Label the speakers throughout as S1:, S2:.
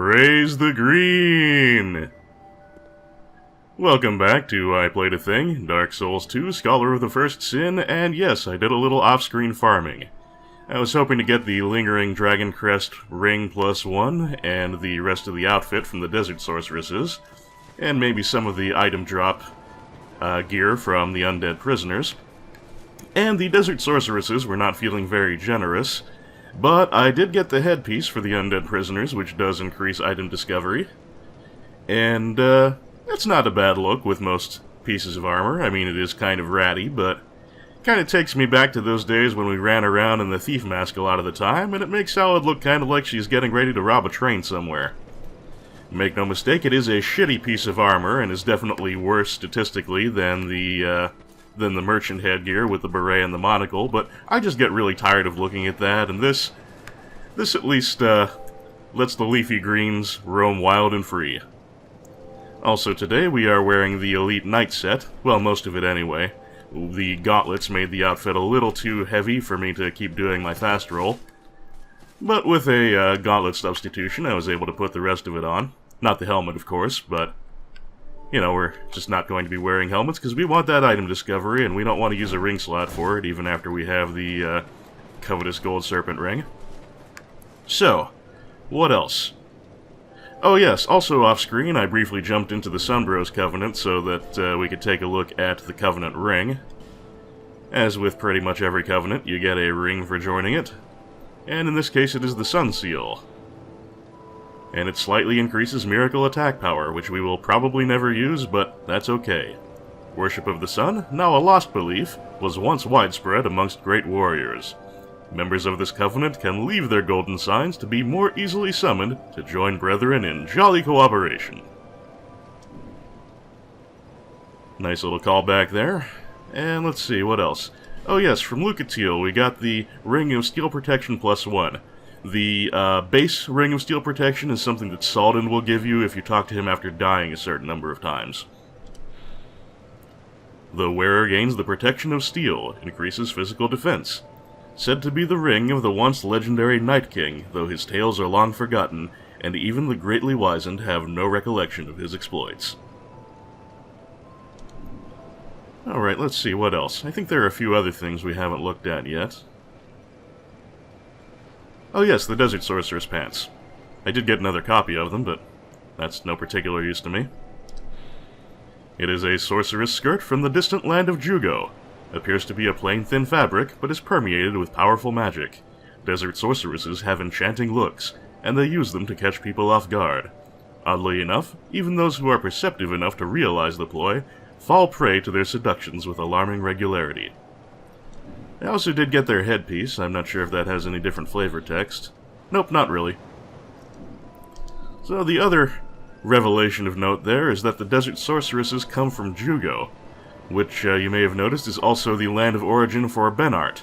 S1: Praise the green! Welcome back to I Played a Thing, Dark Souls 2, Scholar of the First Sin, and yes, I did a little off-screen farming. I was hoping to get the Lingering Dragon Crest Ring +1, and the rest of the outfit from the Desert Sorceresses, and maybe some of the item drop gear from the Undead Prisoners. And the Desert Sorceresses were not feeling very generous, but I did get the headpiece for the Undead Prisoners, which does increase item discovery. And, it's not a bad look with most pieces of armor. I mean, it is kind of ratty, but kind of takes me back to those days when we ran around in the thief mask a lot of the time, and it makes Salad look kind of like she's getting ready to rob a train somewhere. Make no mistake, it is a shitty piece of armor, and is definitely worse statistically than the merchant headgear with the beret and the monocle, but I just get really tired of looking at that, and this at least lets the leafy greens roam wild and free. Also today we are wearing the Elite Knight set, well, most of it anyway. The gauntlets made the outfit a little too heavy for me to keep doing my fast roll, but with a gauntlet substitution I was able to put the rest of it on. Not the helmet, of course, but you know, we're just not going to be wearing helmets because we want that item discovery, and we don't want to use a ring slot for it, even after we have the covetous Gold Serpent ring. So, what else? Oh yes, also off-screen, I briefly jumped into the Sunbros Covenant so that we could take a look at the Covenant ring. As with pretty much every Covenant, you get a ring for joining it, and in this case it is the Sun Seal. And it slightly increases miracle attack power, which we will probably never use, but that's okay. Worship of the Sun, now a lost belief, was once widespread amongst great warriors. Members of this covenant can leave their golden signs to be more easily summoned to join brethren in jolly cooperation. Nice little callback there. And let's see, what else? Oh yes, from Lucatiel we got the Ring of Steel Protection +1. The base Ring of Steel Protection is something that Salden will give you if you talk to him after dying a certain number of times. The wearer gains the Protection of Steel, increases physical defense. Said to be the ring of the once legendary Night King, though his tales are long forgotten, and even the greatly wizened have no recollection of his exploits. Alright, let's see, what else? I think there are a few other things we haven't looked at yet. Oh yes, the Desert Sorceress pants. I did get another copy of them, but that's no particular use to me. It is a sorceress skirt from the distant land of Jugo. Appears to be a plain thin fabric, but is permeated with powerful magic. Desert sorceresses have enchanting looks, and they use them to catch people off guard. Oddly enough, even those who are perceptive enough to realize the ploy fall prey to their seductions with alarming regularity. I also did get their headpiece. I'm not sure if that has any different flavor text. Nope, not really. So the other revelation of note there is that the Desert Sorceresses come from Jugo, which you may have noticed is also the land of origin for Benart,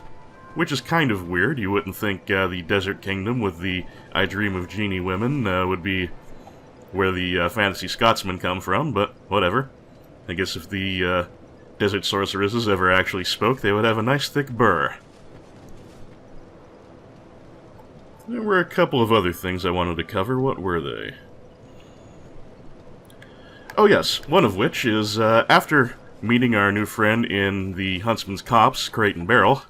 S1: which is kind of weird. You wouldn't think the Desert Kingdom with the I Dream of Genie women would be where the fantasy Scotsmen come from, but whatever. I guess if the Desert Sorceresses ever actually spoke, they would have a nice thick burr. There were a couple of other things I wanted to cover. What were they? Oh yes, one of which is, after meeting our new friend in the Huntsman's Copse, Crate and Barrel,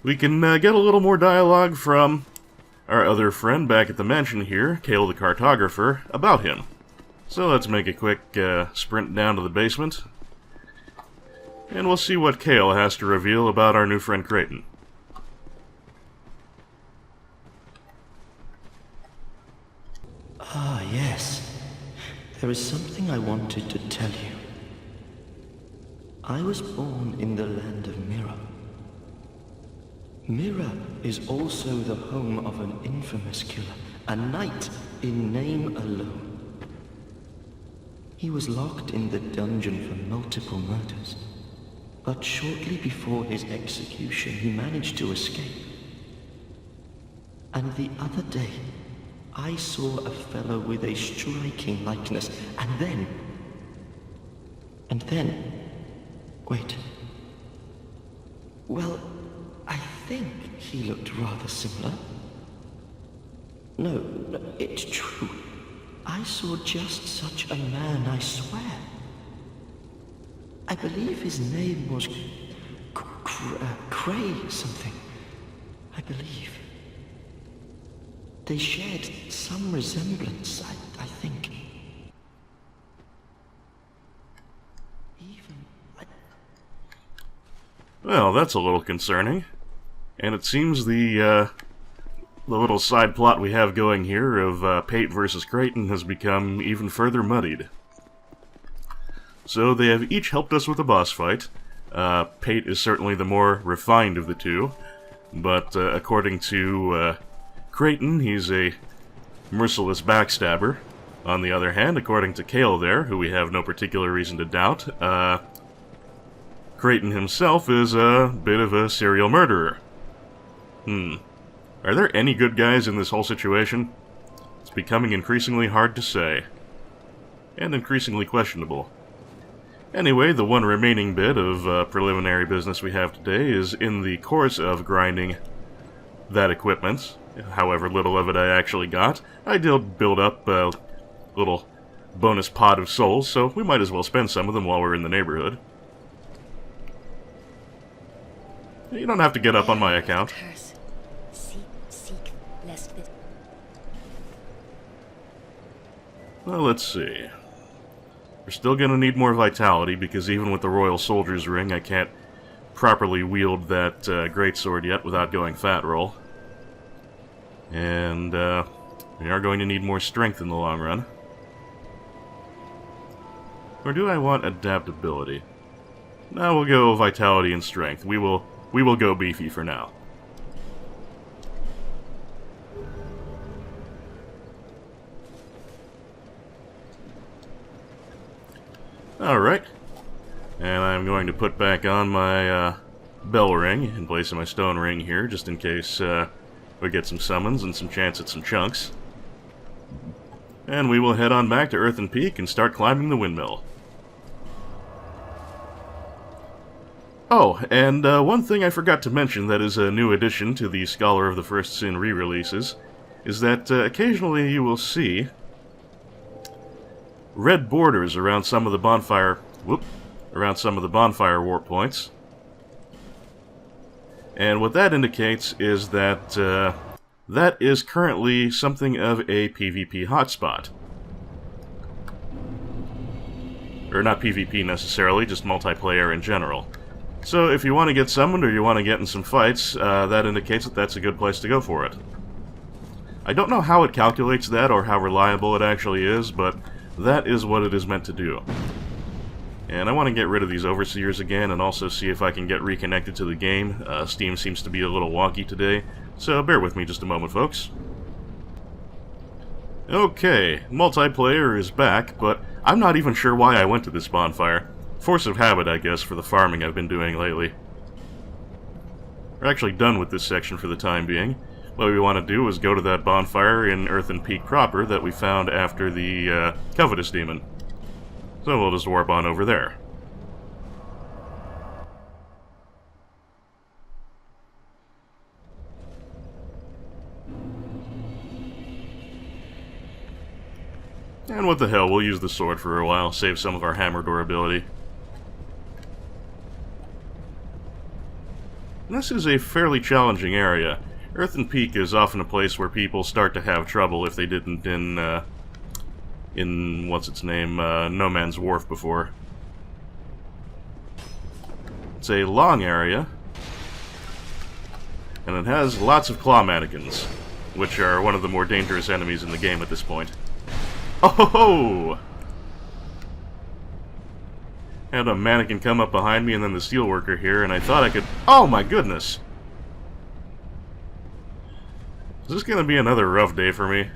S1: we can get a little more dialogue from our other friend back at the mansion here, Kale the Cartographer, about him. So let's make a quick sprint down to the basement, and we'll see what Kale has to reveal about our new friend Creighton.
S2: Ah, yes. There is something I wanted to tell you. I was born in the land of Myra. Myra is also the home of an infamous killer, a knight in name alone. He was locked in the dungeon for multiple murders. But shortly before his execution, he managed to escape. And the other day, I saw a fellow with a striking likeness, and then... Wait. Well, I think he looked rather similar. No, it's true. I saw just such a man, I swear. I believe his name was Cray something. I believe. They shared some resemblance, I think.
S1: Well, that's a little concerning. And it seems the little side plot we have going here of Pate versus Creighton has become even further muddied. So they have each helped us with a boss fight. Pate is certainly the more refined of the two, but according to Creighton, he's a merciless backstabber. On the other hand, according to Kale there, who we have no particular reason to doubt, Creighton himself is a bit of a serial murderer. Are there any good guys in this whole situation? It's becoming increasingly hard to say. And increasingly questionable. Anyway, the one remaining bit of preliminary business we have today is in the course of grinding that equipment. However little of it I actually got, I did build up a little bonus pot of souls, so we might as well spend some of them while we're in the neighborhood. You don't have to get up on my account. Well, let's see. We're still going to need more vitality, because even with the Royal Soldier's Ring, I can't properly wield that greatsword yet without going fat roll. And we are going to need more strength in the long run. Or do I want adaptability? No, we'll go vitality and strength. We will go beefy for now. Alright. And I'm going to put back on my bell ring in place of my stone ring here, just in case we get some summons and some chance at some chunks. And we will head on back to Earthen Peak and start climbing the windmill. Oh, and one thing I forgot to mention that is a new addition to the Scholar of the First Sin re-releases is that occasionally you will see red borders around some of the bonfire warp points. And what that indicates is that that is currently something of a PvP hotspot. Or not PvP necessarily, just multiplayer in general. So if you want to get summoned or you want to get in some fights, that indicates that that's a good place to go for it. I don't know how it calculates that or how reliable it actually is, but that is what it is meant to do. And I want to get rid of these overseers again and also see if I can get reconnected to the game. Steam seems to be a little wonky today, so bear with me just a moment, folks. Okay, multiplayer is back, but I'm not even sure why I went to this bonfire. Force of habit, I guess, for the farming I've been doing lately. We're actually done with this section for the time being. What we want to do is go to that bonfire in Earthen Peak proper that we found after the Covetous Demon. So we'll just warp on over there. And what the hell, we'll use the sword for a while, save some of our hammer durability. This is a fairly challenging area. Earthen Peak is often a place where people start to have trouble if they didn't in what's its name, No Man's Wharf before. It's a long area, and it has lots of claw mannequins, which are one of the more dangerous enemies in the game at this point. Oh ho ho! Had a mannequin come up behind me and then the steelworker here, and I thought I could... Oh my goodness! Is this gonna be another rough day for me?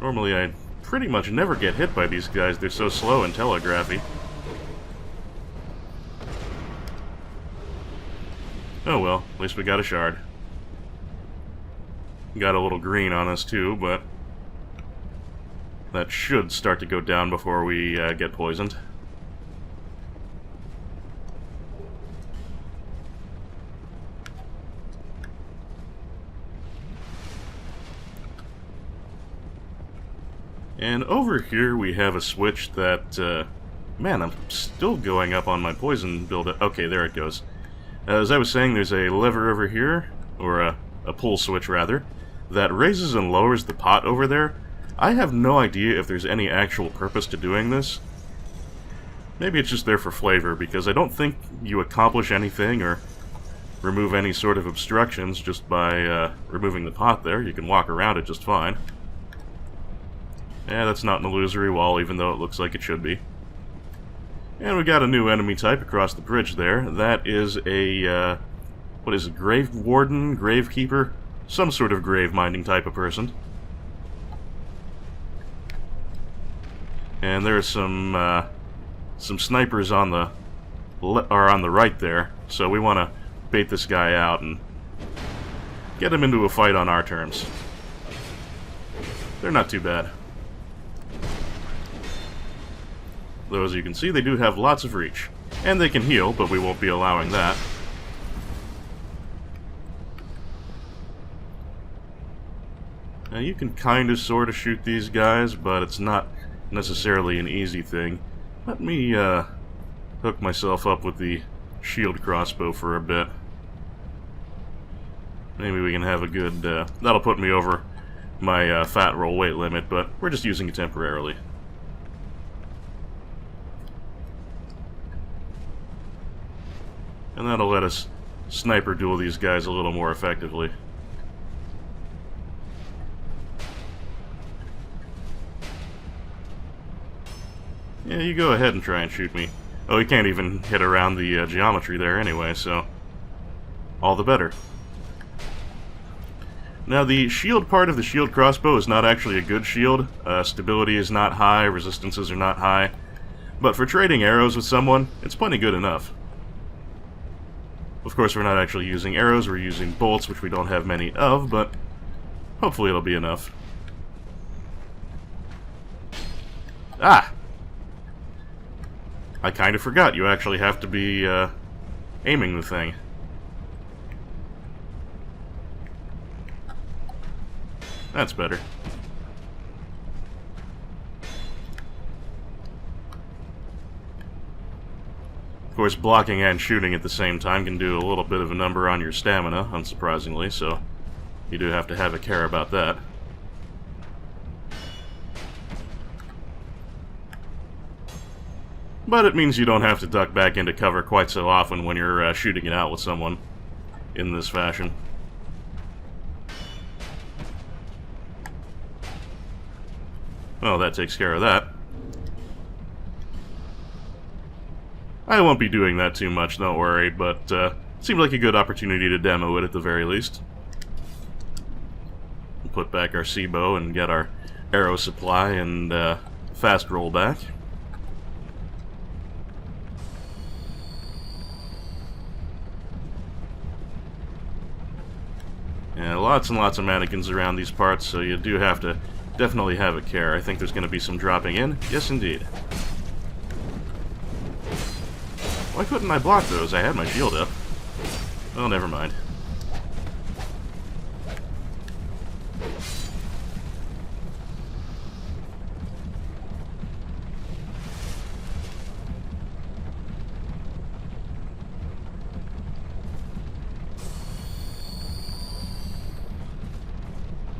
S1: Normally I pretty much never get hit by these guys, they're so slow in telegraphy. Oh well, at least we got a shard. Got a little green on us too, but that should start to go down before we get poisoned. And over here we have a switch that, man, I'm still going up on my poison build. Okay, there it goes. As I was saying, there's a lever over here, or a pull switch rather, that raises and lowers the pot over there. I have no idea if there's any actual purpose to doing this. Maybe it's just there for flavor, because I don't think you accomplish anything or remove any sort of obstructions just by removing the pot there. You can walk around it just fine. Yeah, that's not an illusory wall, even though it looks like it should be. And we got a new enemy type across the bridge there. That is a, what is it, grave warden, gravekeeper? Some sort of grave minding type of person. And there's some snipers on the right there, so we want to bait this guy out and get him into a fight on our terms. They're not too bad. Though, as you can see, they do have lots of reach. And they can heal, but we won't be allowing that. Now, you can kind of sort of shoot these guys, but it's not necessarily an easy thing. Let me hook myself up with the shield crossbow for a bit. Maybe we can have a good... that'll put me over my fat roll weight limit, but we're just using it temporarily. And that'll let us sniper duel these guys a little more effectively. Yeah, you go ahead and try and shoot me. Oh, he can't even hit around the geometry there anyway, so all the better. Now, the shield part of the shield crossbow is not actually a good shield. Stability is not high, resistances are not high. But for trading arrows with someone, it's plenty good enough. Of course, we're not actually using arrows, we're using bolts, which we don't have many of, but hopefully it'll be enough. Ah! I kind of forgot you actually have to be aiming the thing. That's better. Of course, blocking and shooting at the same time can do a little bit of a number on your stamina, unsurprisingly, so you do have to have a care about that. But it means you don't have to duck back into cover quite so often when you're shooting it out with someone in this fashion. Well, that takes care of that. I won't be doing that too much, don't worry, but seemed like a good opportunity to demo it at the very least. We'll put back our C-bow and get our arrow supply and fast roll back. Yeah, lots and lots of mannequins around these parts, so you do have to definitely have a care. I think there's going to be some dropping in. Yes, indeed. Why couldn't I block those? I had my shield up. Oh, never mind.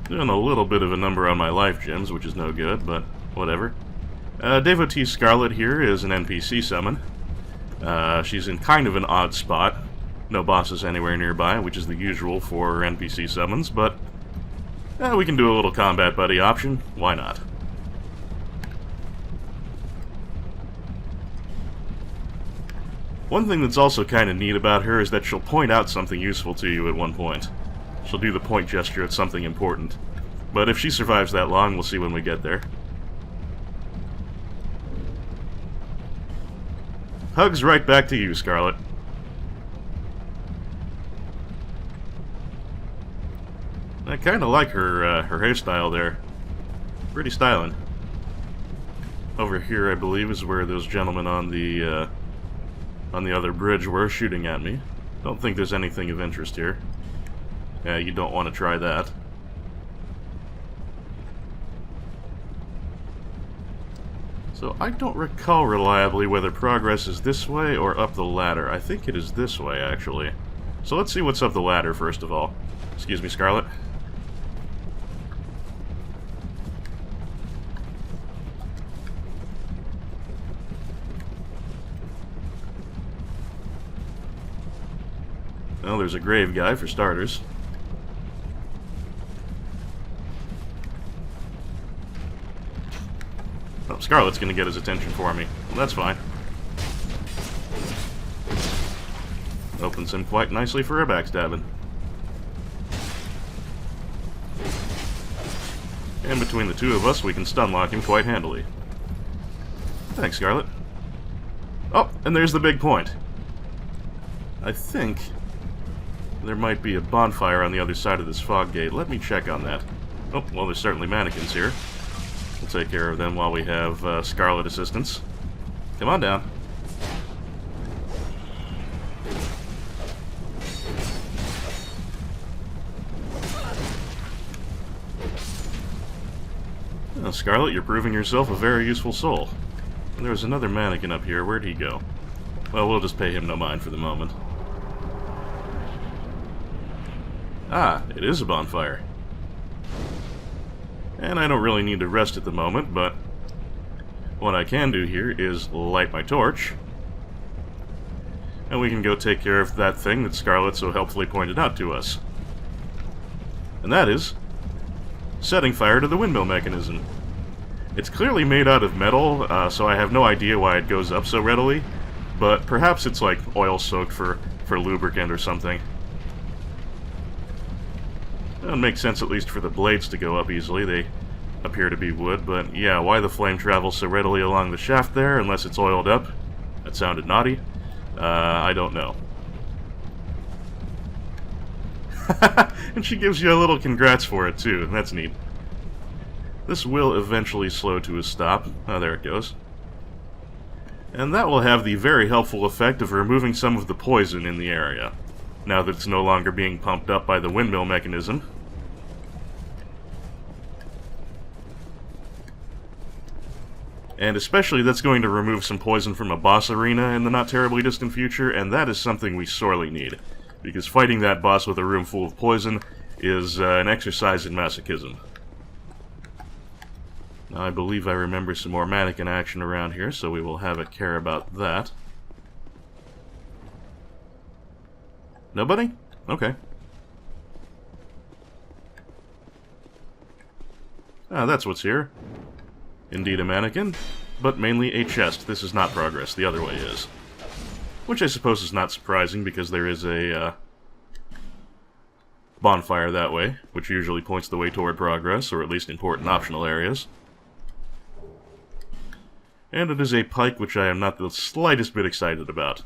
S1: Doing a little bit of a number on my life gems, which is no good, but whatever. Devotee Scarlet here is an NPC summon. She's in kind of an odd spot. No bosses anywhere nearby, which is the usual for NPC summons, but we can do a little combat buddy option. Why not? One thing that's also kind of neat about her is that she'll point out something useful to you at one point. She'll do the point gesture at something important. But if she survives that long, we'll see when we get there. Hugs right back to you, Scarlet. I kind of like her her hairstyle there. Pretty styling. Over here, I believe, is where those gentlemen on the other bridge were shooting at me. Don't think there's anything of interest here. Yeah, you don't want to try that. So I don't recall reliably whether progress is this way or up the ladder. I think it is this way, actually. So let's see what's up the ladder, first of all. Excuse me, Scarlet. Well, there's a grave guy, for starters. Oh, Scarlet's gonna get his attention for me. Well, that's fine. Opens him quite nicely for a backstabbing. And between the two of us, we can stunlock him quite handily. Thanks, Scarlet. Oh, and there's the big point. I think there might be a bonfire on the other side of this fog gate. Let me check on that. Oh, well, there's certainly mannequins here. We'll take care of them while we have Scarlet assistance. Come on down. Well, Scarlet, you're proving yourself a very useful soul. And there's another mannequin up here. Where'd he go? Well, we'll just pay him no mind for the moment. Ah, it is a bonfire. And I don't really need to rest at the moment, but what I can do here is light my torch. And we can go take care of that thing that Scarlet so helpfully pointed out to us. And that is setting fire to the windmill mechanism. It's clearly made out of metal, so I have no idea why it goes up so readily, but perhaps it's like oil-soaked for lubricant or something. It would make sense at least for the blades to go up easily. They appear to be wood, but yeah, why the flame travels so readily along the shaft there, unless it's oiled up? That sounded naughty. I don't know. And she gives you a little congrats for it, too. That's neat. This will eventually slow to a stop. Oh, there it goes. And that will have the very helpful effect of removing some of the poison in the area, now that it's no longer being pumped up by the windmill mechanism. And especially that's going to remove some poison from a boss arena in the not terribly distant future, and that is something we sorely need, because fighting that boss with a room full of poison is an exercise in masochism. Now, I believe I remember some more mannequin action around here, so we will have a care about that. Nobody? Okay. Ah, that's what's here. Indeed a mannequin, but mainly a chest. This is not progress, the other way is. Which I suppose is not surprising, because there is a bonfire that way, which usually points the way toward progress, or at least important optional areas. And it is a pike which I am not the slightest bit excited about.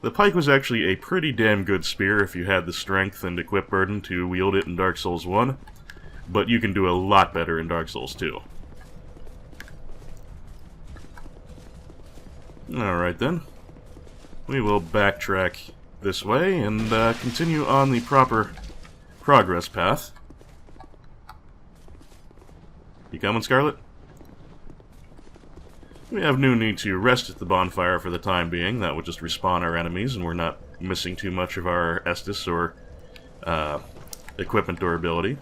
S1: The pike was actually a pretty damn good spear if you had the strength and equip burden to wield it in Dark Souls 1, but you can do a lot better in Dark Souls 2. Alright then. We will backtrack this way and continue on the proper progress path. You coming, Scarlet? We have no need to rest at the bonfire for the time being. That would just respawn our enemies, and we're not missing too much of our Estus or equipment durability.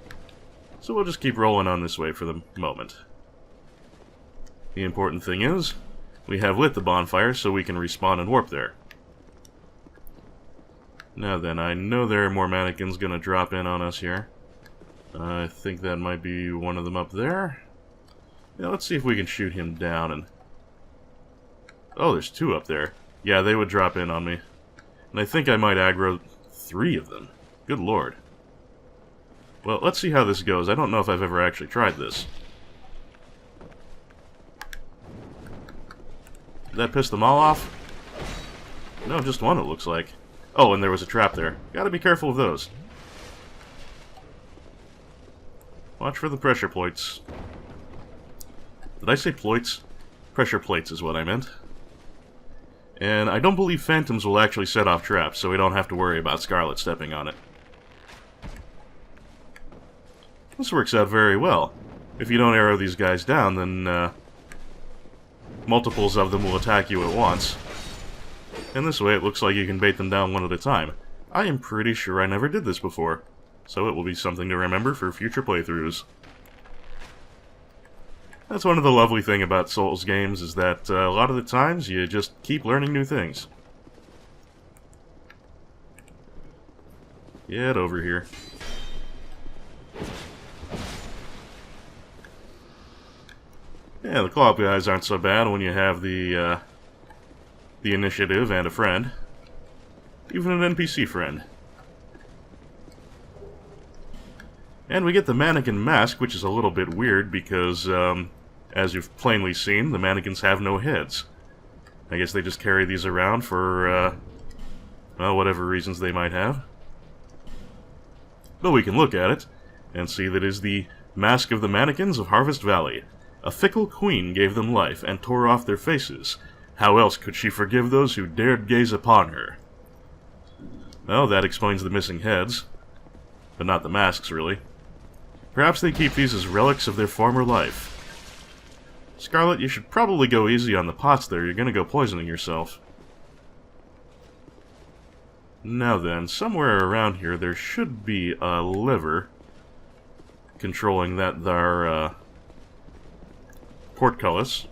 S1: So we'll just keep rolling on this way for the moment. The important thing is, we have lit the bonfire so we can respawn and warp there. Now then, I know there are more mannequins gonna drop in on us here. I think that might be one of them up there. Yeah, let's see if we can shoot him down and... Oh, there's two up there. Yeah, they would drop in on me. And I think I might aggro 3 of them. Good lord. Well, let's see how this goes. I don't know if I've ever actually tried this. Did that piss them all off? No, just one it looks like. Oh, and there was a trap there. Gotta be careful of those. Watch for the pressure plates. Did I say ploits? Pressure plates is what I meant. And I don't believe phantoms will actually set off traps, so we don't have to worry about Scarlet stepping on it. This works out very well. If you don't arrow these guys down, then, multiples of them will attack you at once. And this way it looks like you can bait them down one at a time. I am pretty sure I never did this before, so it will be something to remember for future playthroughs. That's one of the lovely things about Souls games, is that a lot of the times you just keep learning new things. Get over here. Yeah, the co-op guys aren't so bad when you have the initiative and a friend. Even an NPC friend. And we get the mannequin mask, which is a little bit weird because, as you've plainly seen, the mannequins have no heads. I guess they just carry these around for, well, whatever reasons they might have. But we can look at it and see that it is the mask of the mannequins of Harvest Valley. A fickle queen gave them life and tore off their faces. How else could she forgive those who dared gaze upon her? Well, that explains the missing heads. But not the masks, really. Perhaps they keep these as relics of their former life. Scarlet, you should probably go easy on the pots there. You're gonna go poisoning yourself. Now then, somewhere around here there should be a lever controlling that there, portcullis.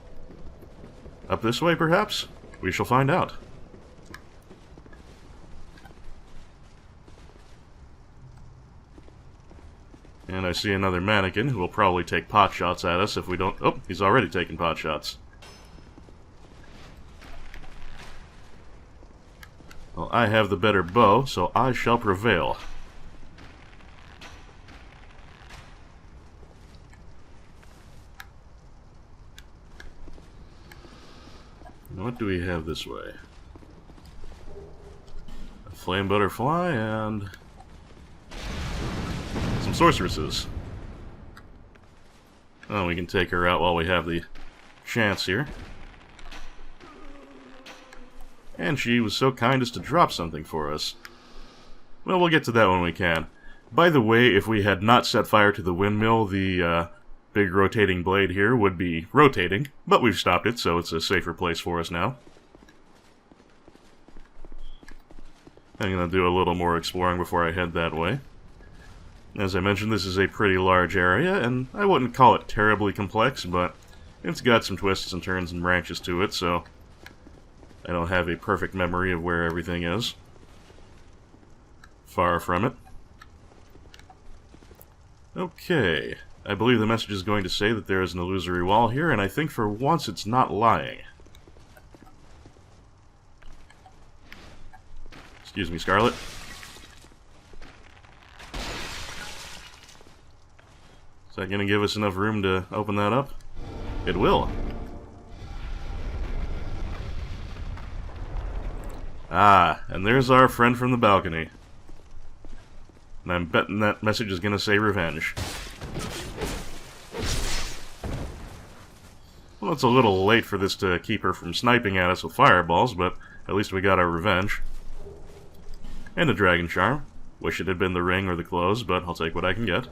S1: Up this way, perhaps? We shall find out. And I see another mannequin who will probably take pot shots at us if we don't... Oh, he's already taking pot shots. Well, I have the better bow, so I shall prevail. What do we have this way? A flame butterfly and some sorceresses. Oh, we can take her out while we have the chance here. And she was so kind as to drop something for us. Well, we'll get to that when we can. By the way, if we had not set fire to the windmill, the big rotating blade here would be rotating, but we've stopped it, so it's a safer place for us now. I'm going to do a little more exploring before I head that way. As I mentioned, this is a pretty large area, and I wouldn't call it terribly complex, but it's got some twists and turns and branches to it, so I don't have a perfect memory of where everything is. Far from it. Okay. I believe the message is going to say that there is an illusory wall here, and I think for once it's not lying. Excuse me, Scarlet. Is that going to give us enough room to open that up? It will. Ah, and there's our friend from the balcony. And I'm betting that message is going to say revenge. Well, it's a little late for this to keep her from sniping at us with fireballs, but at least we got our revenge. And a dragon charm. Wish it had been the ring or the clothes, but I'll take what I can get.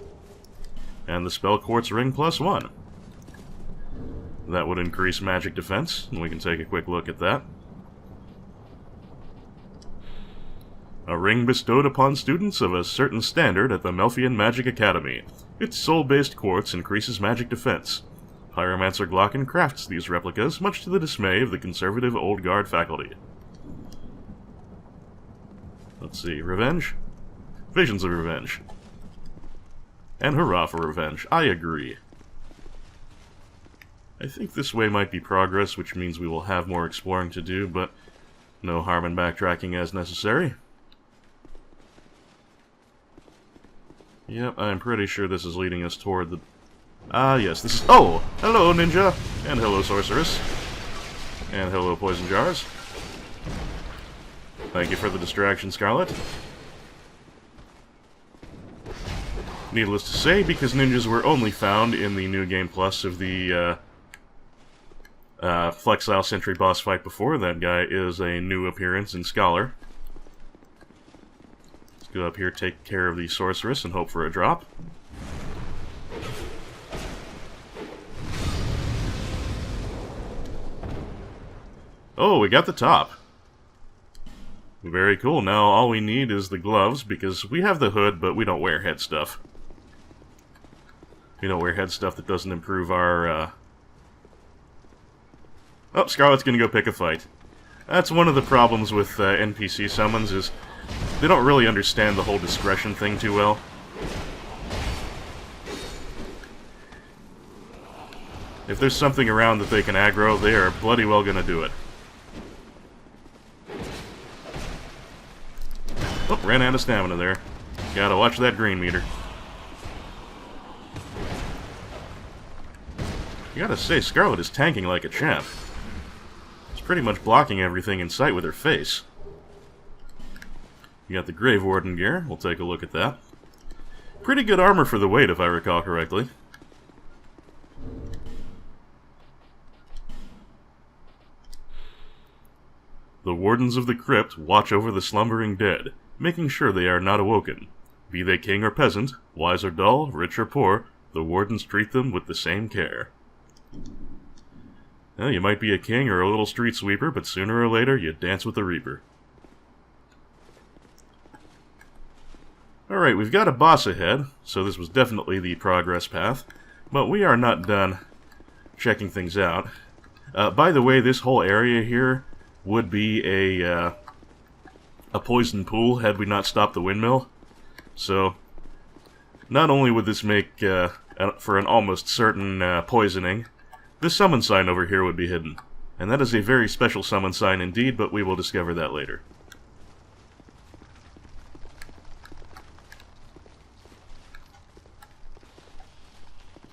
S1: And the spell quartz ring +1. That would increase magic defense, and we can take a quick look at that. A ring bestowed upon students of a certain standard at the Melfian Magic Academy. Its soul-based quartz increases magic defense. Pyromancer Glocken crafts these replicas, much to the dismay of the conservative Old Guard faculty. Let's see, revenge? Visions of revenge. And hurrah for revenge. I agree. I think this way might be progress, which means we will have more exploring to do, but no harm in backtracking as necessary. Yep, I'm pretty sure this is leading us toward the... Ah, yes, this is... Oh! Hello, ninja! And hello, sorceress. And hello, poison jars. Thank you for the distraction, Scarlet. Needless to say, because ninjas were only found in the New Game Plus of the Flexile Sentry boss fight before, that guy is a new appearance in Scholar. Let's go up here, take care of the sorceress, and hope for a drop. Oh, we got the top. Very cool. Now all we need is the gloves, because we have the hood, but we don't wear head stuff. We don't wear head stuff that doesn't improve our, Oh, Scarlet's gonna go pick a fight. That's one of the problems with NPC summons, is they don't really understand the whole discretion thing too well. If there's something around that they can aggro, they are bloody well gonna do it. Oh, ran out of stamina there. Gotta watch that green meter. You gotta say, Scarlet is tanking like a champ. She's pretty much blocking everything in sight with her face. You got the Grave Warden gear. We'll take a look at that. Pretty good armor for the weight, if I recall correctly. The Wardens of the Crypt watch over the slumbering dead, making sure they are not awoken. Be they king or peasant, wise or dull, rich or poor, the Wardens treat them with the same care. Well, you might be a king or a little street sweeper, but sooner or later you dance with the Reaper. Alright, we've got a boss ahead, so this was definitely the progress path, but we are not done checking things out. By the way, this whole area here would be a poison pool had we not stopped the windmill. So, not only would this make for an almost certain poisoning, this summon sign over here would be hidden. And that is a very special summon sign indeed, but we will discover that later.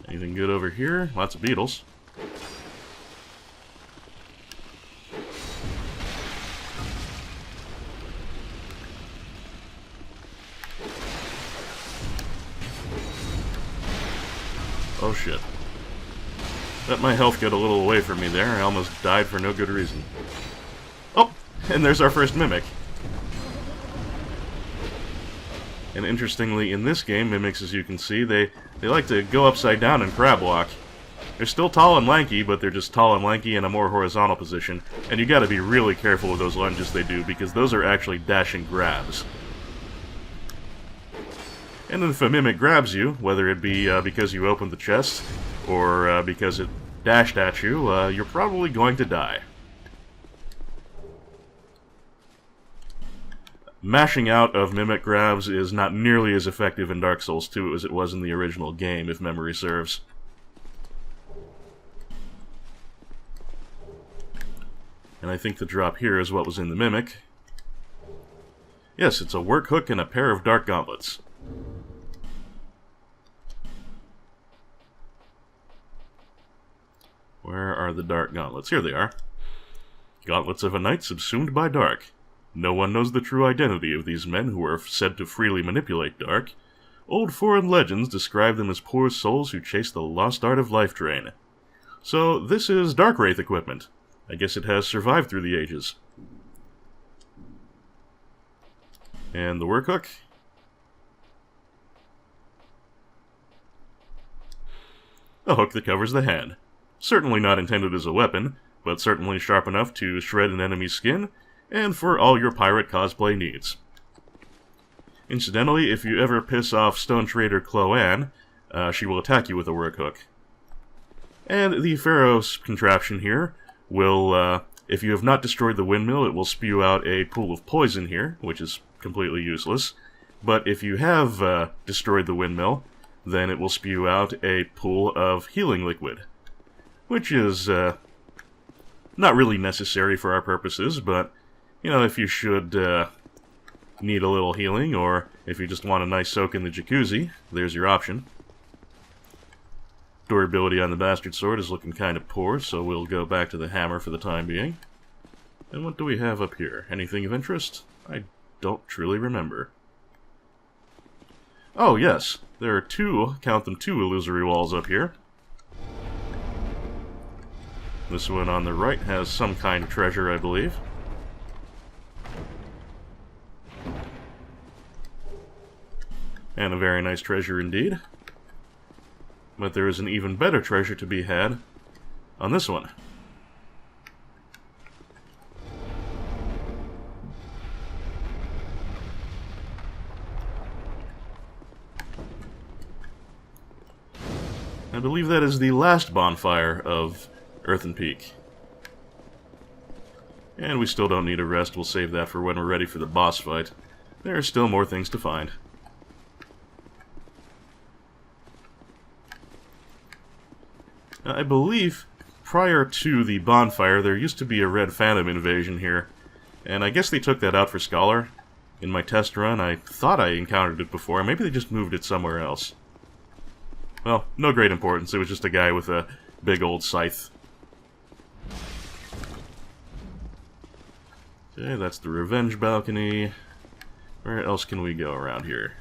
S1: Anything good over here? Lots of beetles. Oh shit. Let my health get a little away from me there. I almost died for no good reason. Oh! And there's our first mimic. And interestingly, in this game, mimics, as you can see, they like to go upside down and crab walk. They're still tall and lanky, but they're just tall and lanky in a more horizontal position. And you gotta be really careful with those lunges they do, because those are actually dashing grabs. And if a mimic grabs you, whether it be because you opened the chest, or because it dashed at you, you're probably going to die. Mashing out of mimic grabs is not nearly as effective in Dark Souls 2 as it was in the original game, if memory serves. And I think the drop here is what was in the mimic. Yes, it's a work hook and a pair of dark gauntlets. Where are the dark gauntlets? Here they are. Gauntlets of a knight subsumed by dark. No one knows the true identity of these men who are said to freely manipulate dark. Old foreign legends describe them as poor souls who chase the lost art of life drain. So this is Dark Wraith equipment. I guess it has survived through the ages. And the work hook. A hook that covers the hand. Certainly not intended as a weapon, but certainly sharp enough to shred an enemy's skin, and for all your pirate cosplay needs. Incidentally, if you ever piss off Stone Trader Chloanne, she will attack you with a work hook. And the Pharaoh's contraption here will, if you have not destroyed the windmill, it will spew out a pool of poison here, which is completely useless. But if you have destroyed the windmill, then it will spew out a pool of healing liquid, which is not really necessary for our purposes, but, you know, if you should need a little healing, or if you just want a nice soak in the jacuzzi, there's your option. Durability on the Bastard Sword is looking kind of poor, so we'll go back to the hammer for the time being. And what do we have up here? Anything of interest? I don't truly remember. Oh, yes. There are two, count them, two illusory walls up here. This one on the right has some kind of treasure, I believe. And a very nice treasure indeed. But there is an even better treasure to be had on this one. I believe that is the last bonfire of Earthen Peak. And we still don't need a rest. We'll save that for when we're ready for the boss fight. There are still more things to find. I believe, prior to the bonfire, there used to be a red phantom invasion here. And I guess they took that out for Scholar. In my test run, I thought I encountered it before. Maybe they just moved it somewhere else. Well, no great importance. It was just a guy with a big old scythe. Okay, that's the revenge balcony. Where else can we go around here?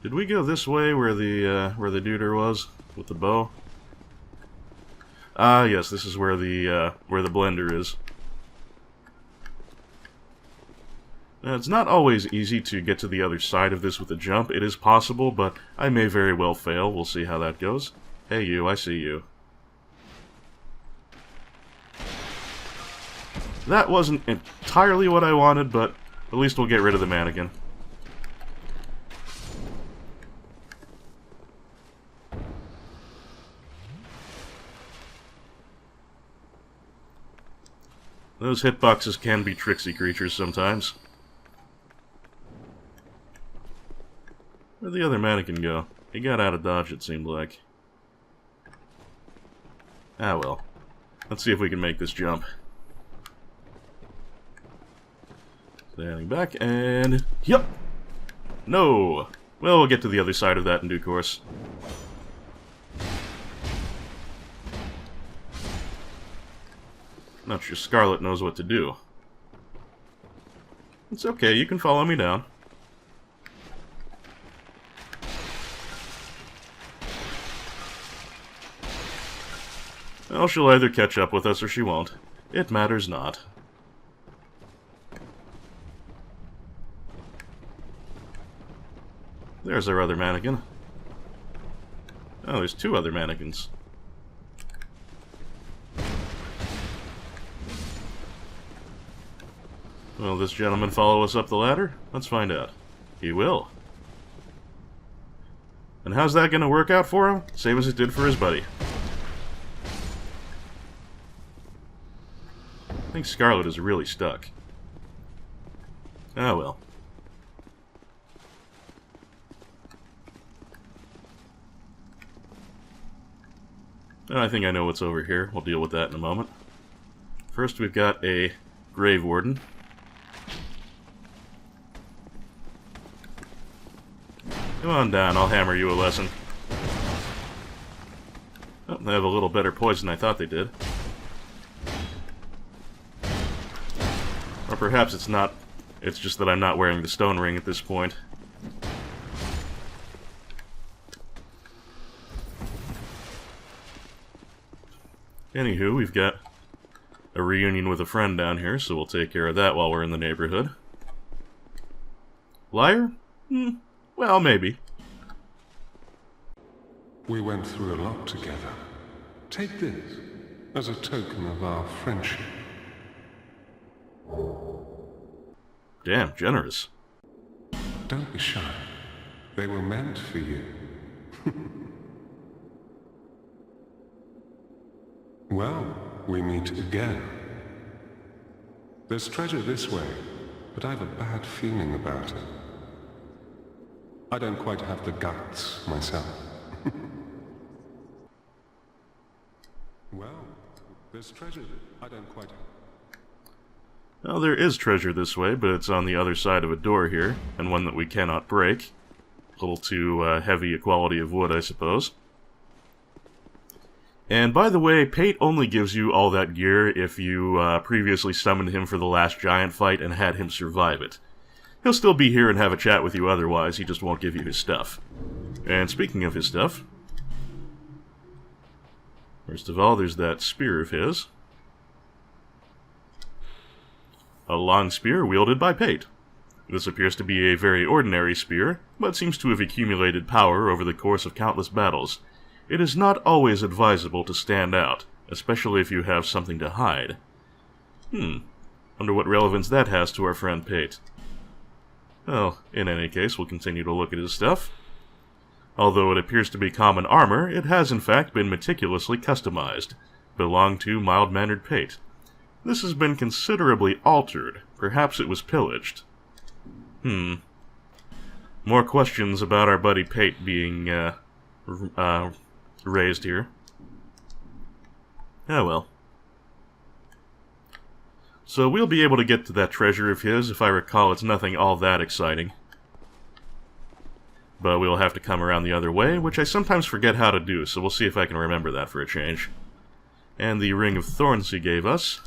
S1: Did we go this way where the duder was with the bow? Ah, yes, this is where the blender is. Now, it's not always easy to get to the other side of this with a jump. It is possible, but I may very well fail. We'll see how that goes. Hey, you, I see you. That wasn't entirely what I wanted, but at least we'll get rid of the mannequin. Those hitboxes can be tricksy creatures sometimes. Where'd the other mannequin go? He got out of dodge, it seemed like. Ah well. Let's see if we can make this jump. Standing back, and... Yep! No! Well, we'll get to the other side of that in due course. Not sure Scarlet knows what to do. It's okay, you can follow me down. Well, she'll either catch up with us or she won't. It matters not. There's our other mannequin. Oh, there's two other mannequins. Will this gentleman follow us up the ladder? Let's find out. He will. And how's that going to work out for him? Same as it did for his buddy. I think Scarlet is really stuck. Ah well. I think I know what's over here. We'll deal with that in a moment. First we've got a Grave Warden. Come on down, I'll hammer you a lesson. Oh, they have a little better poison than I thought they did. Or perhaps it's not. It's just that I'm not wearing the stone ring at this point. Anywho, we've got a reunion with a friend down here, so we'll take care of that while we're in the neighborhood. Liar? Well, maybe.
S3: We went through a lot together. Take this as a token of our friendship.
S1: Damn, generous.
S3: Don't be shy. They were meant for you. Well, we meet again. There's treasure this way, but I have a bad feeling about it. I don't quite have the guts myself. Well, there's treasure I don't quite have.
S1: Well, there is treasure this way, but it's on the other side of a door here, and one that we cannot break. A little too heavy a quality of wood, I suppose. And by the way, Pate only gives you all that gear if you previously summoned him for the last giant fight and had him survive it. He'll still be here and have a chat with you otherwise, he just won't give you his stuff. And speaking of his stuff, first of all, there's that spear of his. A long spear wielded by Pate. This appears to be a very ordinary spear, but seems to have accumulated power over the course of countless battles. It is not always advisable to stand out, especially if you have something to hide. Wonder what relevance that has to our friend Pate. Well, in any case, we'll continue to look at his stuff. Although it appears to be common armor, it has in fact been meticulously customized. Belonged to mild-mannered Pate. This has been considerably altered. Perhaps it was pillaged. More questions about our buddy Pate being, raised here. Oh well. So we'll be able to get to that treasure of his. If I recall, it's nothing all that exciting. But we'll have to come around the other way, which I sometimes forget how to do, so we'll see if I can remember that for a change. And the Ring of Thorns he gave us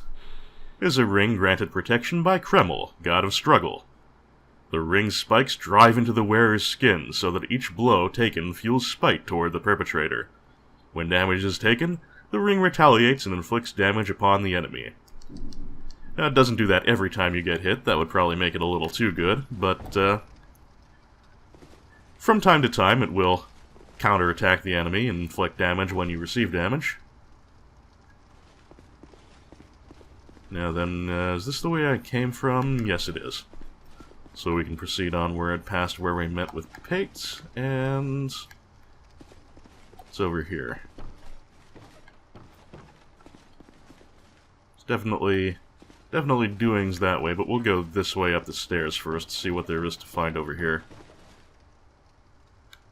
S1: is a ring granted protection by Kreml, god of struggle. The ring's spikes drive into the wearer's skin, so that each blow taken fuels spite toward the perpetrator. When damage is taken, the ring retaliates and inflicts damage upon the enemy. Now, it doesn't do that every time you get hit, that would probably make it a little too good, but, from time to time, it will counterattack the enemy and inflict damage when you receive damage. Now then, is this the way I came from? Yes, it is. So we can proceed onward past where we met with Pate, and it's over here. It's definitely doings that way, but we'll go this way up the stairs first to see what there is to find over here.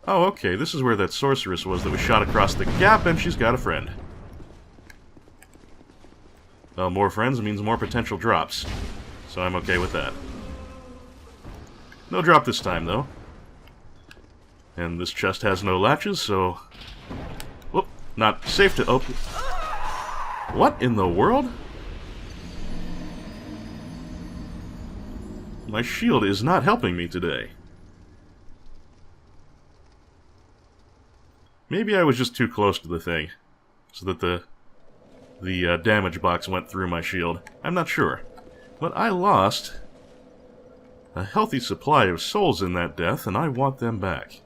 S1: Oh, okay, this is where that sorceress was that we shot across the gap, and she's got a friend. Well, more friends means more potential drops, so I'm okay with that. No drop this time, though. And this chest has no latches, so... Whoop, not safe to open. What in the world? My shield is not helping me today. Maybe I was just too close to the thing, so that the damage box went through my shield. I'm not sure. But I lost a healthy supply of souls in that death, and I want them back.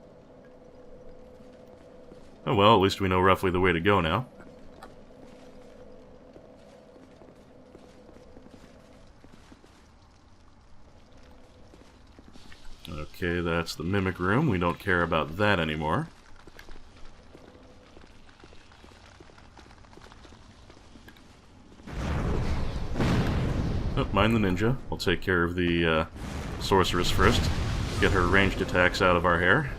S1: Oh well, at least we know roughly the way to go now. Okay, that's the Mimic Room. We don't care about that anymore. Oh, mind the ninja. We'll take care of the sorceress first. Get her ranged attacks out of our hair.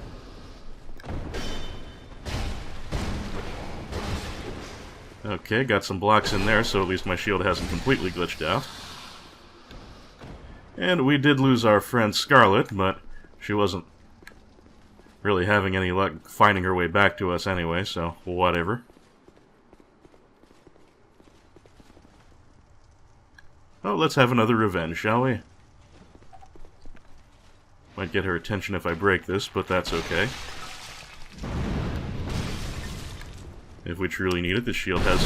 S1: Okay, got some blocks in there, so at least my shield hasn't completely glitched out. And we did lose our friend Scarlet, but she wasn't really having any luck finding her way back to us anyway, so whatever. Oh, let's have another revenge, shall we? Might get her attention if I break this, but that's okay. If we truly need it, the shield has...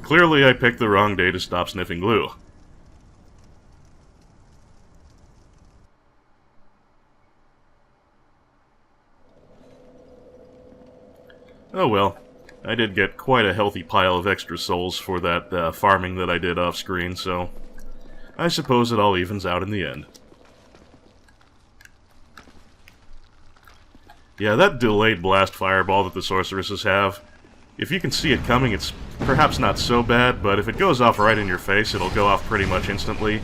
S1: Clearly I picked the wrong day to stop sniffing glue. Oh well. I did get quite a healthy pile of extra souls for that farming that I did off-screen, so I suppose it all evens out in the end. Yeah, that delayed blast fireball that the sorceresses have, if you can see it coming, it's perhaps not so bad, but if it goes off right in your face, it'll go off pretty much instantly.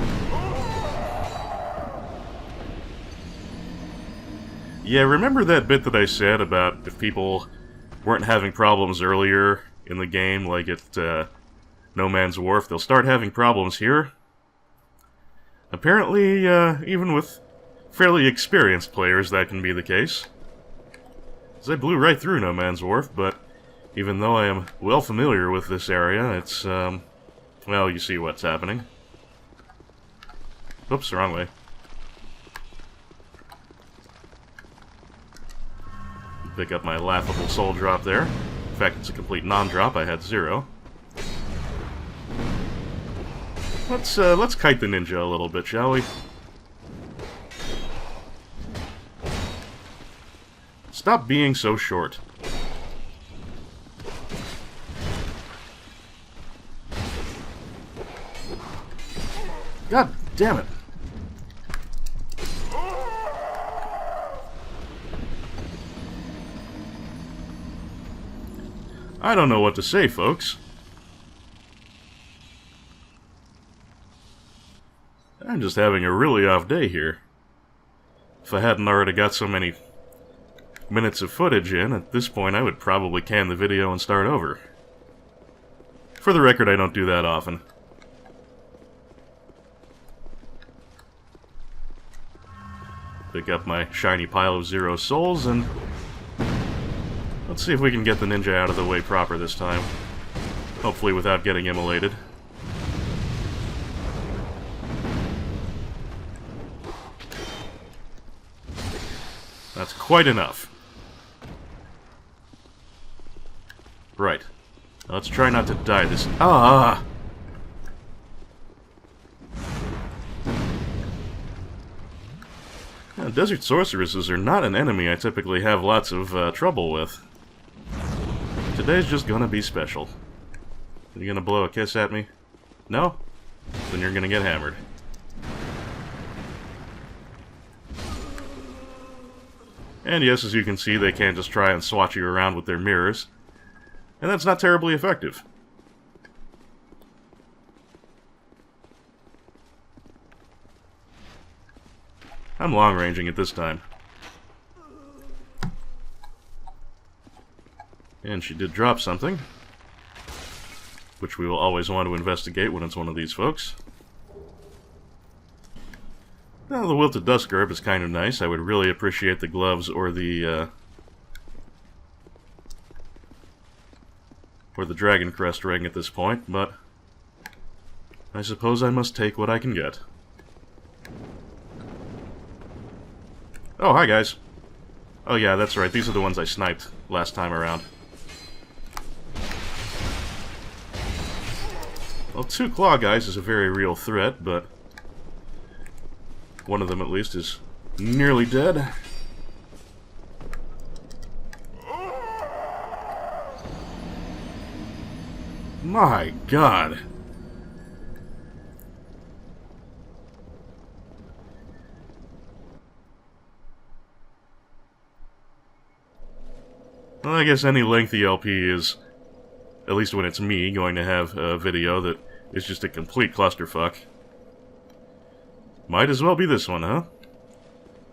S1: Yeah, remember that bit that I said about if people weren't having problems earlier in the game, like at No Man's Wharf, they'll start having problems here? Apparently, even with fairly experienced players, that can be the case. As I blew right through No Man's Wharf, but even though I am well familiar with this area, it's, well, you see what's happening. Oops, wrong way. Pick up my laughable soul drop there. In fact, it's a complete non-drop. I had 0. Let's kite the ninja a little bit, shall we? Stop being so short. God damn it. I don't know what to say, folks. I'm just having a really off day here. If I hadn't already got so many minutes of footage in, at this point I would probably can the video and start over. For the record, I don't do that often. Pick up my shiny pile of 0 souls, and let's see if we can get the ninja out of the way proper this time. Hopefully without getting immolated. That's quite enough. Right. Let's try not to die this... Ah! Now, desert sorceresses are not an enemy I typically have lots of trouble with. Today's just gonna be special. Are you gonna blow a kiss at me? No? Then you're gonna get hammered. And yes, as you can see, they can't just try and swat you around with their mirrors. And that's not terribly effective. I'm long-ranging it this time. And she did drop something, which we will always want to investigate when it's one of these folks. Now, the wilted dusk herb is kind of nice. I would really appreciate the gloves or the dragon crest ring at this point, but I suppose I must take what I can get. Oh, hi guys. Oh yeah, that's right, these are the ones I sniped last time around. Well, 2 claw guys is a very real threat, but one of them at least is nearly dead. My God. Well, I guess any lengthy LP is, at least when it's me, going to have a video that is just a complete clusterfuck. Might as well be this one, huh?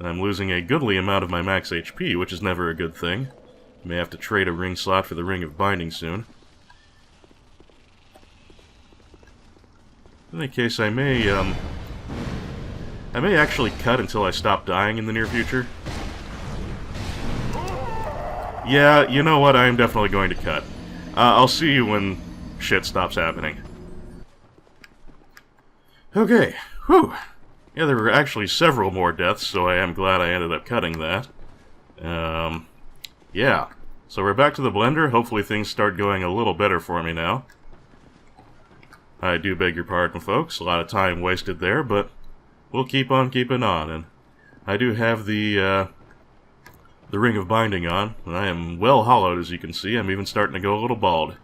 S1: I'm losing a goodly amount of my max HP, which is never a good thing. May have to trade a ring slot for the Ring of Binding soon. In any case, I may actually cut until I stop dying in the near future. Yeah, you know what? I am definitely going to cut. I'll see you when shit stops happening. Okay, whew. Yeah, there were actually several more deaths, so I am glad I ended up cutting that. Yeah. So we're back to the blender. Hopefully things start going a little better for me now. I do beg your pardon, folks. A lot of time wasted there, but we'll keep on keeping on. And I do have the Ring of Binding on, and I am well hollowed, as you can see. I'm even starting to go a little bald.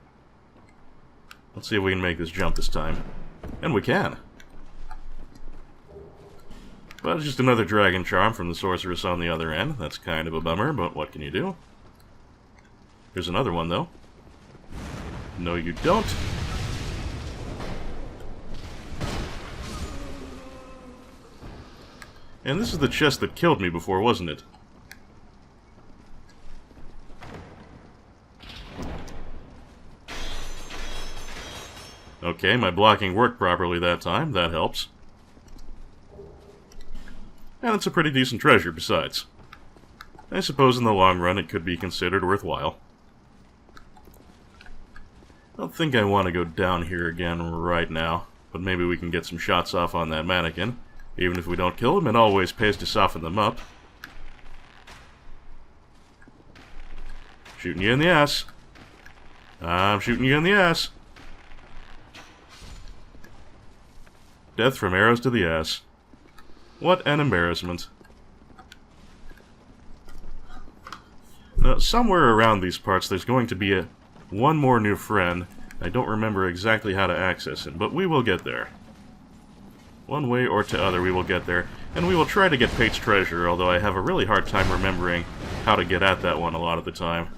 S1: Let's see if we can make this jump this time. And we can. But it's just another dragon charm from the sorceress on the other end. That's kind of a bummer, but what can you do? Here's another one, though. No, you don't. And this is the chest that killed me before, wasn't it? Okay, my blocking worked properly that time. That helps. And it's a pretty decent treasure, besides. I suppose in the long run it could be considered worthwhile. I don't think I want to go down here again right now, but maybe we can get some shots off on that mannequin. Even if we don't kill him, it always pays to soften them up. Shooting you in the ass. I'm shooting you in the ass. Death from arrows to the ass. What an embarrassment. Now, somewhere around these parts there's going to be one more new friend. I don't remember exactly how to access him, but we will get there. One way or to other we will get there, and we will try to get Pate's treasure, although I have a really hard time remembering how to get at that one a lot of the time.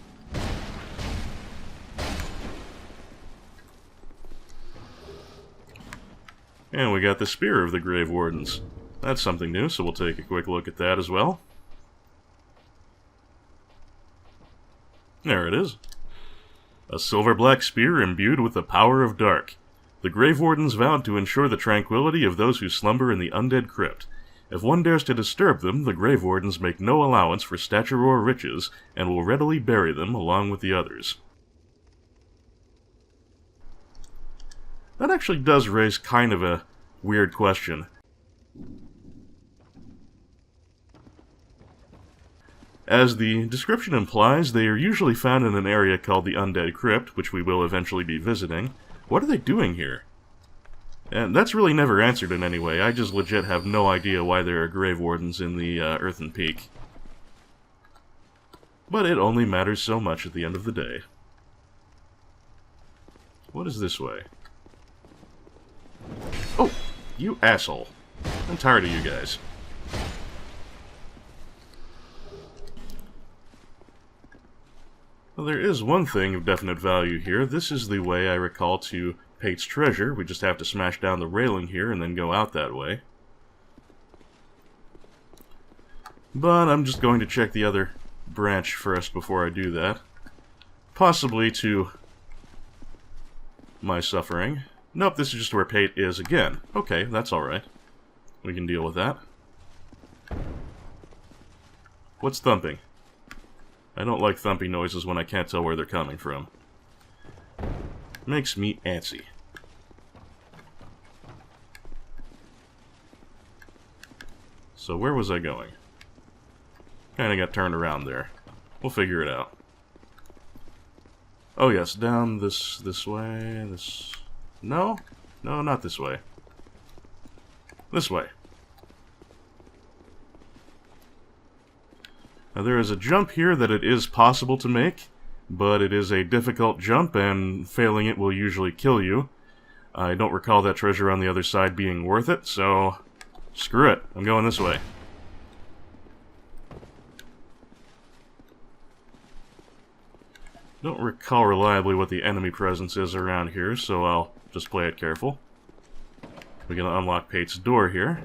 S1: And we got the Spear of the Grave Wardens. That's something new, so we'll take a quick look at that as well. There it is. A silver-black spear imbued with the power of dark. The Grave Wardens vowed to ensure the tranquility of those who slumber in the undead crypt. If one dares to disturb them, the Grave Wardens make no allowance for stature or riches, and will readily bury them along with the others. That actually does raise kind of a weird question. As the description implies, they are usually found in an area called the Undead Crypt, which we will eventually be visiting. What are they doing here? And that's really never answered in any way. I just legit have no idea why there are Grave Wardens in the Earthen Peak. But it only matters so much at the end of the day. What is this way? Oh, you asshole. I'm tired of you guys. Well, there is one thing of definite value here. This is the way I recall to Pate's treasure. We just have to smash down the railing here and then go out that way. But I'm just going to check the other branch first before I do that. Possibly to my suffering. Nope, this is just where Pate is again. Okay, that's alright. We can deal with that. What's thumping? I don't like thumping noises when I can't tell where they're coming from. Makes me antsy. So where was I going? Kinda got turned around there. We'll figure it out. Oh yes, down this way, this... No? No, not this way. This way. Now there is a jump here that it is possible to make, but it is a difficult jump, and failing it will usually kill you. I don't recall that treasure on the other side being worth it, so screw it. I'm going this way. Don't recall reliably what the enemy presence is around here, so I'll just play it careful. We're gonna unlock Pate's door here.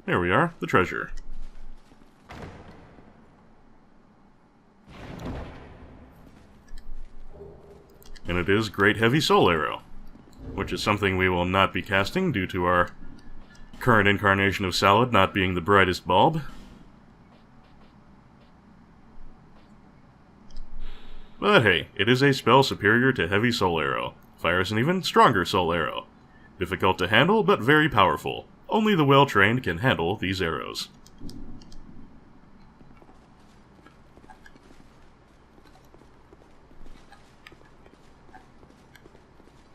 S1: There we are, the treasure. And it is Great Heavy Soul Arrow, which is something we will not be casting due to our current incarnation of Salad not being the brightest bulb. But hey, it is a spell superior to Heavy Soul Arrow. Fires an even stronger Soul Arrow. Difficult to handle, but very powerful. Only the well-trained can handle these arrows.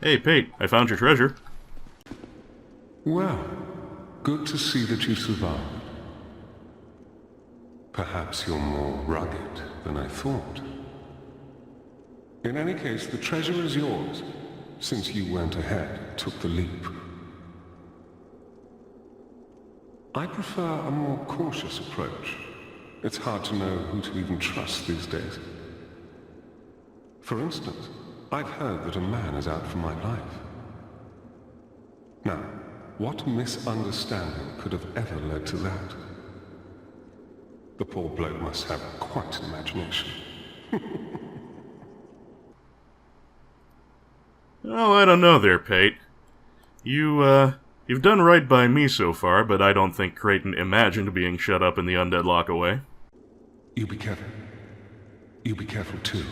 S1: Hey, Pate, I found your treasure.
S3: Well, good to see that you survived. Perhaps you're more rugged than I thought. In any case, the treasure is yours, since you went ahead, took the leap. I prefer a more cautious approach. It's hard to know who to even trust these days. For instance, I've heard that a man is out for my life. Now, what misunderstanding could have ever led to that? The poor bloke must have quite an imagination.
S1: Well, I don't know there, Pate. You've done right by me so far, but I don't think Creighton imagined being shut up in the undead lockaway.
S3: You be careful. You be careful too,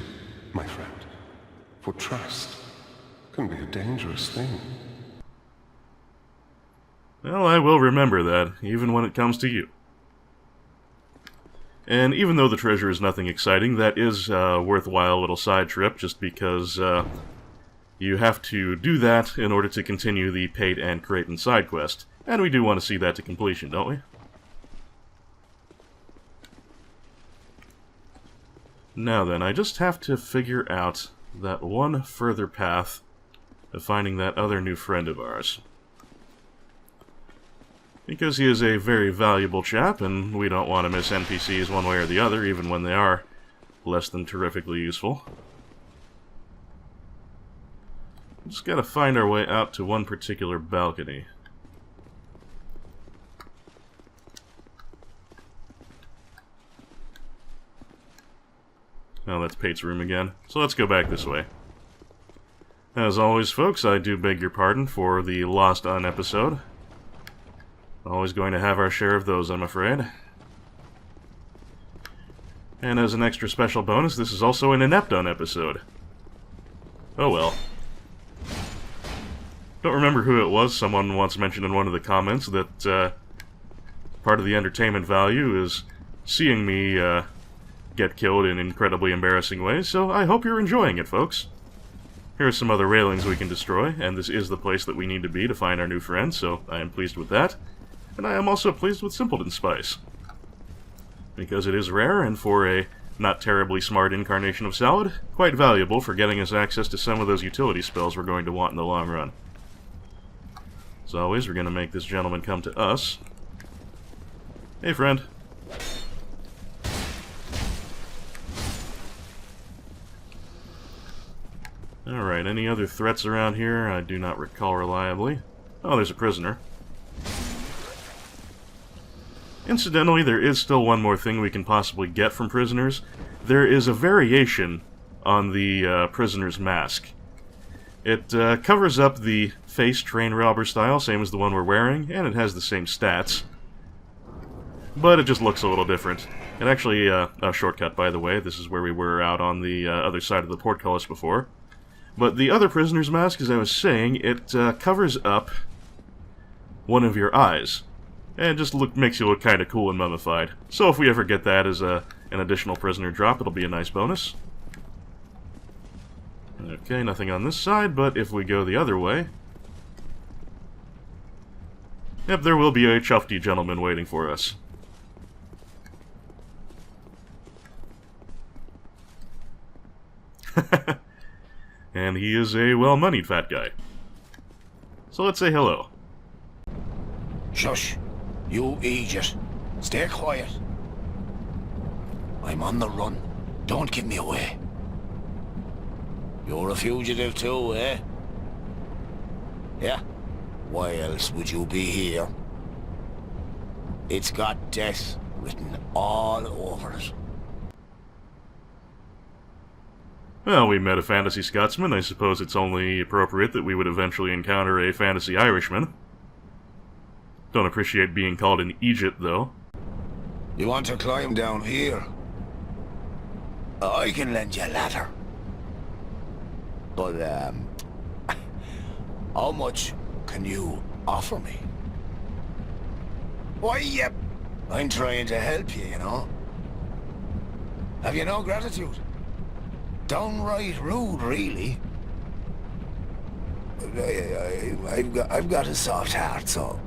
S3: my friend. For trust can be a dangerous thing.
S1: Well, I will remember that, even when it comes to you. And even though the treasure is nothing exciting, that is a worthwhile little side trip, just because, you have to do that in order to continue the Pate and Creighton side quest. And we do want to see that to completion, don't we? Now then, I just have to figure out that one further path of finding that other new friend of ours. Because he is a very valuable chap, and we don't want to miss NPCs one way or the other, even when they are less than terrifically useful. Just gotta find our way out to one particular balcony. Oh, that's Pate's room again. So let's go back this way. As always, folks, I do beg your pardon for the Lost On episode. Always going to have our share of those, I'm afraid. And as an extra special bonus, this is also an Inept On episode. Oh well. Don't remember who it was. Someone once mentioned in one of the comments that part of the entertainment value is seeing me get killed in incredibly embarrassing ways, so I hope you're enjoying it, folks. Here are some other railings we can destroy, and this is the place that we need to be to find our new friend, so I am pleased with that. And I am also pleased with Simpleton Spice, because it is rare, and for a not terribly smart incarnation of Salad, quite valuable for getting us access to some of those utility spells we're going to want in the long run. As always, we're going to make this gentleman come to us. Hey, friend. Alright, any other threats around here? I do not recall reliably. Oh, there's a prisoner. Incidentally, there is still one more thing we can possibly get from prisoners. There is a variation on the prisoner's mask. It covers up the face train robber style, same as the one we're wearing, and it has the same stats. But it just looks a little different. It actually, a shortcut by the way, this is where we were out on the other side of the portcullis before. But the other prisoner's mask, as I was saying, it covers up one of your eyes. And it just makes you look kind of cool and mummified. So if we ever get that as an additional prisoner drop, it'll be a nice bonus. Okay, nothing on this side, but if we go the other way... Yep, there will be a Chufty gentleman waiting for us. And he is a well-moneyed fat guy. So let's say hello.
S4: Shush! You idiot! Stay quiet! I'm on the run. Don't give me away. You're a fugitive too, eh? Yeah? Why else would you be here? It's got death written all over it.
S1: Well, we met a fantasy Scotsman. I suppose it's only appropriate that we would eventually encounter a fantasy Irishman. Don't appreciate being called an Egypt, though.
S4: You want to climb down here? I can lend you a ladder. But, how much can you offer me? Why, yep, I'm trying to help you, you know. Have you no gratitude? Downright rude, really. I've got a soft heart, so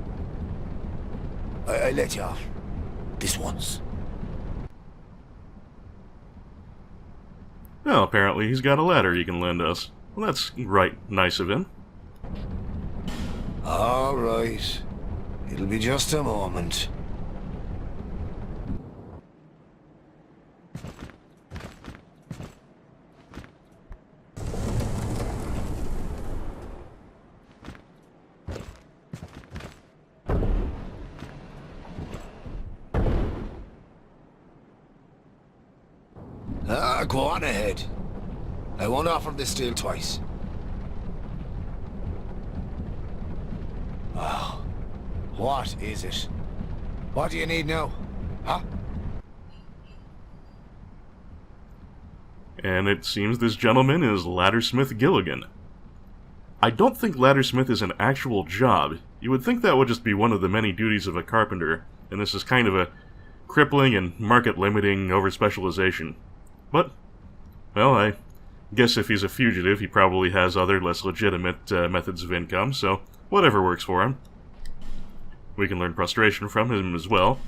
S4: I let you off. This once.
S1: Well, apparently he's got a ladder he can lend us. Well, that's right nice of him.
S4: All right. It'll be just a moment. Go on ahead. I won't offer this deal twice. Oh, what is it? What do you need now? Huh?
S1: And it seems this gentleman is Laddersmith Gilligan. I don't think laddersmith is an actual job. You would think that would just be one of the many duties of a carpenter, and this is kind of a crippling and market-limiting overspecialization. But, well, I guess if he's a fugitive, he probably has other, less legitimate methods of income, so whatever works for him. We can learn prostration from him as well.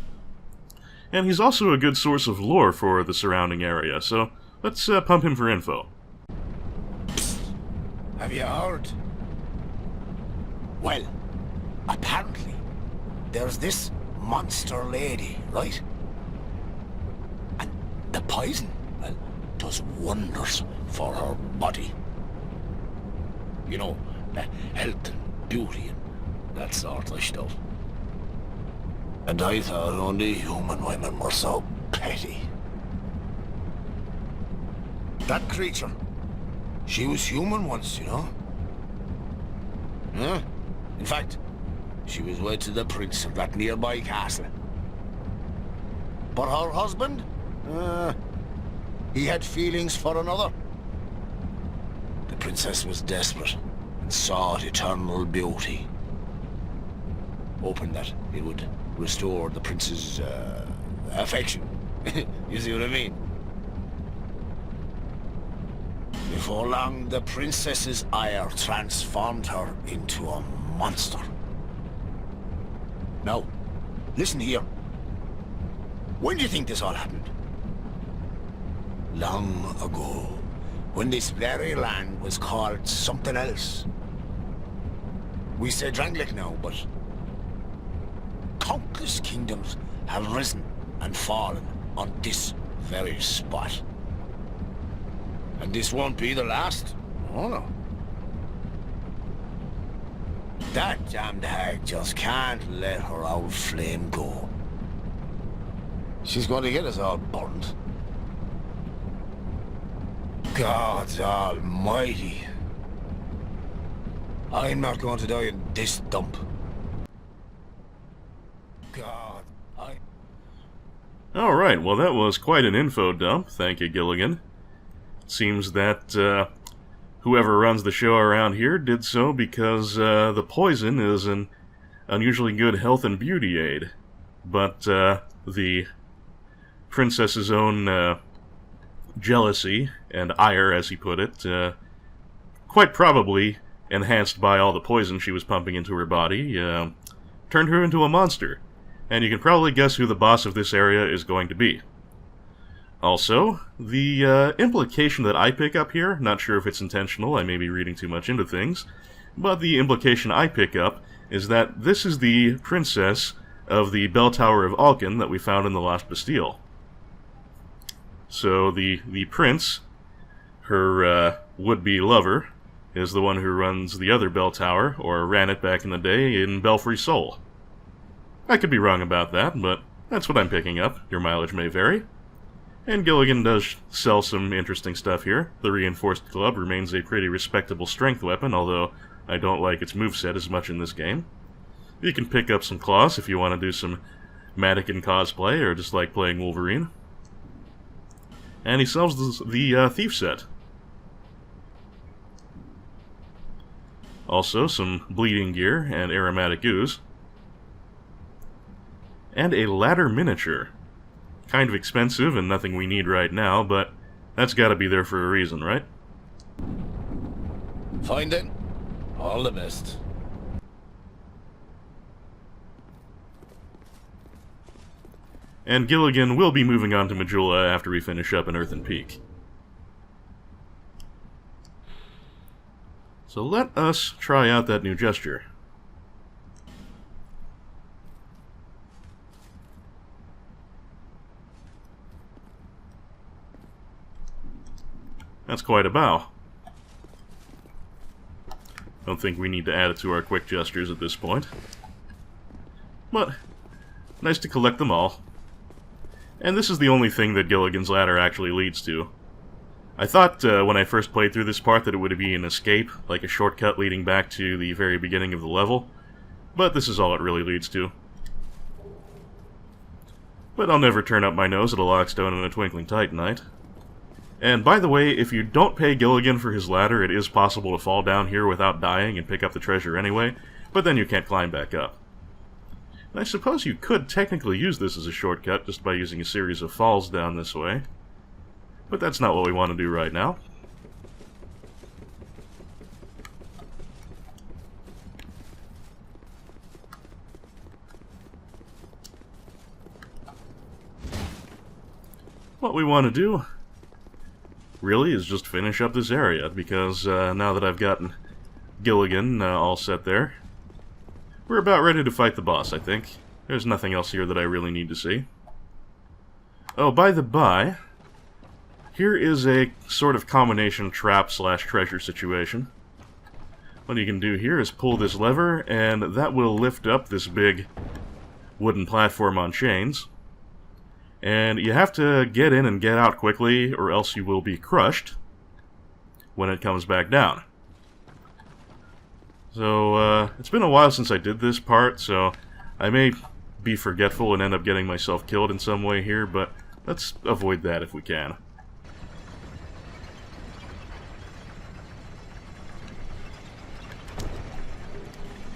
S1: And he's also a good source of lore for the surrounding area, so let's pump him for info.
S4: Have you heard? Well, apparently, there's this monster lady, right? And the poison, well, does wonders for her body. You know, health and beauty and that sort of stuff. And I thought only human women were so petty. That creature, she was human once, you know? Yeah. In fact, she was wed to the prince of that nearby castle. But her husband? He had feelings for another. The princess was desperate and sought eternal beauty, hoping that it would restore the prince's affection. You see what I mean? Before long, the princess's ire transformed her into a monster. Now, listen here. When do you think this all happened? Long ago, when this very land was called something else. We say Drangleic now, but countless kingdoms have risen and fallen on this very spot. And this won't be the last. Oh no. That damned hag just can't let her old flame go. She's going to get us all burned. God almighty. I'm not going to die in this dump. God,
S1: Alright, well that was quite an info dump, thank you Gilligan. Seems that whoever runs the show around here did so because the poison is an unusually good health and beauty aid. But the princess's own jealousy and ire, as he put it, quite probably enhanced by all the poison she was pumping into her body, turned her into a monster. And you can probably guess who the boss of this area is going to be. Also, the implication that I pick up here, not sure if it's intentional, I may be reading too much into things, but the implication I pick up is that this is the princess of the bell tower of Alkin that we found in the Lost Bastille. So the prince, her would-be lover, is the one who runs the other bell tower, or ran it back in the day, in Belfry Sol. I could be wrong about that, but that's what I'm picking up. Your mileage may vary. And Gilligan does sell some interesting stuff here. The Reinforced Club remains a pretty respectable strength weapon, although I don't like its moveset as much in this game. You can pick up some claws if you want to do some mannequin cosplay, or just like playing Wolverine. And he sells the thief set. Also, some bleeding gear and aromatic ooze. And a ladder miniature. Kind of expensive and nothing we need right now, but that's gotta be there for a reason, right?
S4: find it. All the best.
S1: And Gilligan will be moving on to Majula after we finish up in Earthen Peak. So let us try out that new gesture. That's quite a bow. Don't think we need to add it to our quick gestures at this point. But, nice to collect them all. And this is the only thing that Gilligan's Ladder actually leads to. I thought when I first played through this part that it would be an escape, like a shortcut leading back to the very beginning of the level, but this is all it really leads to. But I'll never turn up my nose at a lockstone in a twinkling titanite. And by the way, if you don't pay Gilligan for his ladder, it is possible to fall down here without dying and pick up the treasure anyway, but then you can't climb back up. And I suppose you could technically use this as a shortcut just by using a series of falls down this way. But that's not what we want to do right now. What we want to do, really, is just finish up this area, because now that I've gotten Gilligan all set there, we're about ready to fight the boss, I think. There's nothing else here that I really need to see. Oh, by the by, here is a sort of combination trap/treasure situation. What you can do here is pull this lever, and that will lift up this big wooden platform on chains. And you have to get in and get out quickly, or else you will be crushed when it comes back down. So, it's been a while since I did this part, so I may be forgetful and end up getting myself killed in some way here, but let's avoid that if we can.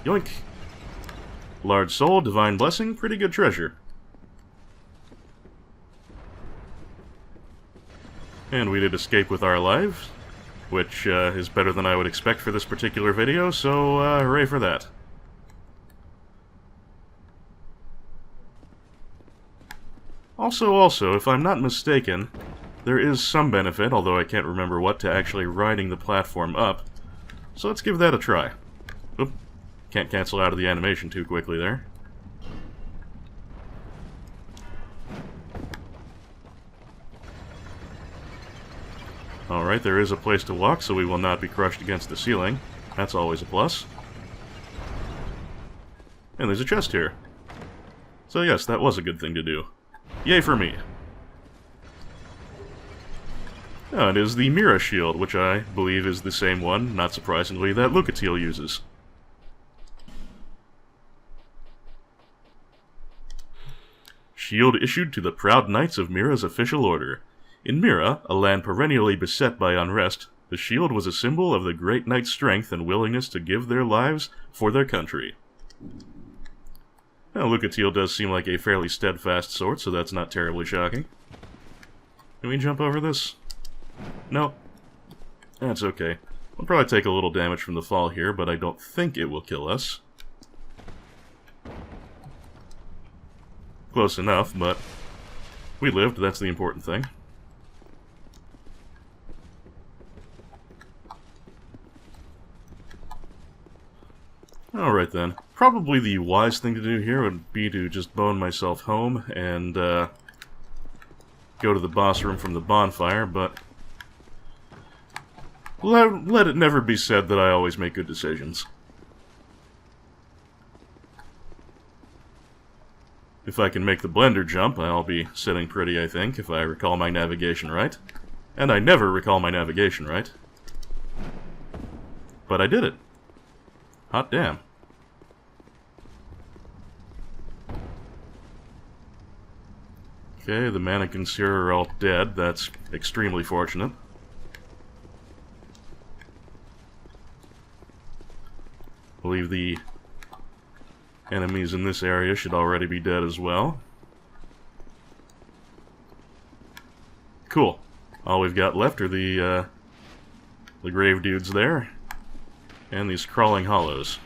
S1: Yoink! Large soul, divine blessing, pretty good treasure. And we did escape with our lives, which is better than I would expect for this particular video, so hooray for that. Also, if I'm not mistaken, there is some benefit, although I can't remember what, to actually riding the platform up. So let's give that a try. Oop, can't cancel out of the animation too quickly there. Alright, there is a place to walk, so we will not be crushed against the ceiling. That's always a plus. And there's a chest here. So yes, that was a good thing to do. Yay for me. Oh, it is the Mytha shield, which I believe is the same one, not surprisingly, that Lucatiel uses. Shield issued to the proud knights of Mytha's official order. In Mytha, a land perennially beset by unrest, the shield was a symbol of the great knight's strength and willingness to give their lives for their country. Now, Lucatiel does seem like a fairly steadfast sort, so that's not terribly shocking. Can we jump over this? No. That's okay. We'll probably take a little damage from the fall here, but I don't think it will kill us. Close enough, but we lived, that's the important thing. Alright then. Probably the wise thing to do here would be to just bone myself home and go to the boss room from the bonfire, but let it never be said that I always make good decisions. If I can make the blender jump, I'll be sitting pretty, I think, if I recall my navigation right. And I never recall my navigation right. But I did it. Hot damn. Okay, the mannequins here are all dead. That's extremely fortunate. I believe the enemies in this area should already be dead as well. Cool. All we've got left are the grave dudes there. And these crawling hollows.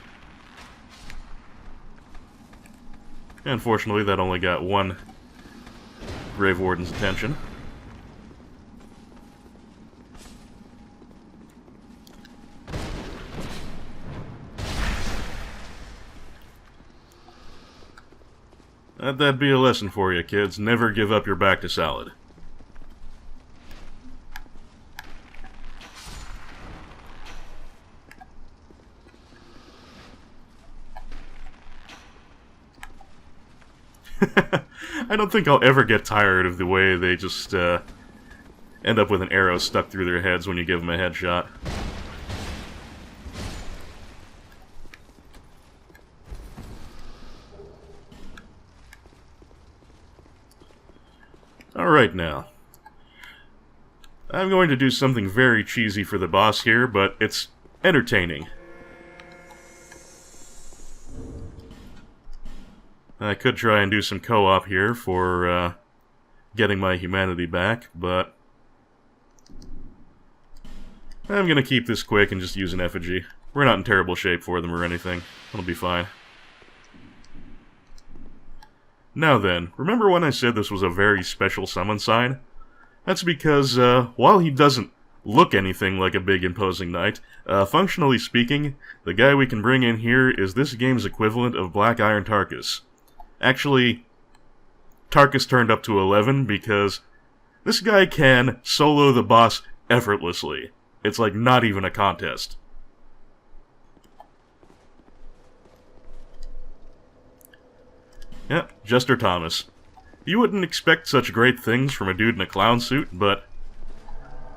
S1: Unfortunately, that only got one Grave Warden's attention. That'd be a lesson for you, kids. Never give up your back to salad. I don't think I'll ever get tired of the way they just end up with an arrow stuck through their heads when you give them a headshot. Alright now. I'm going to do something very cheesy for the boss here, but it's entertaining. I could try and do some co-op here for getting my humanity back, but I'm going to keep this quick and just use an effigy. We're not in terrible shape for them or anything. It'll be fine. Now then, remember when I said this was a very special summon sign? That's because, while he doesn't look anything like a big imposing knight, functionally speaking, the guy we can bring in here is this game's equivalent of Black Iron Tarkus. Actually, Tarkus turned up to 11 because this guy can solo the boss effortlessly. It's like not even a contest. Yep, Jester Thomas. You wouldn't expect such great things from a dude in a clown suit, but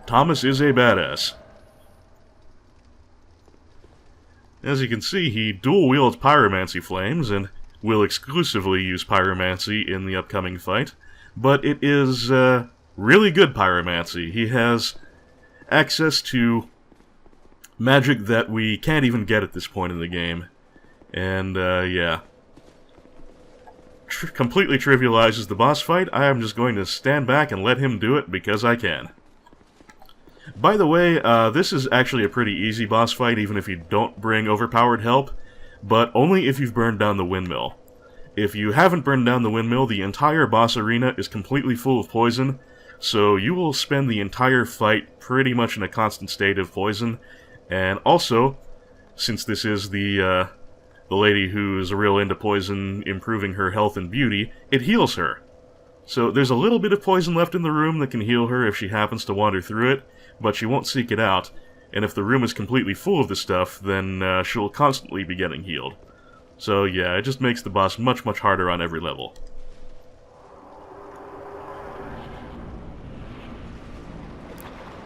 S1: Thomas is a badass. As you can see, he dual-wields pyromancy flames, and will exclusively use pyromancy in the upcoming fight, but it is really good pyromancy. He has access to magic that we can't even get at this point in the game, and yeah. Completely trivializes the boss fight. I am just going to stand back and let him do it because I can. By the way, this is actually a pretty easy boss fight even if you don't bring overpowered help, but only if you've burned down the windmill. If you haven't burned down the windmill, the entire boss arena is completely full of poison, so you will spend the entire fight pretty much in a constant state of poison, and also, since this is the lady who's real into poison improving her health and beauty, it heals her. So there's a little bit of poison left in the room that can heal her if she happens to wander through it, but she won't seek it out, and if the room is completely full of this stuff, then she'll constantly be getting healed. So yeah, it just makes the boss much, much harder on every level.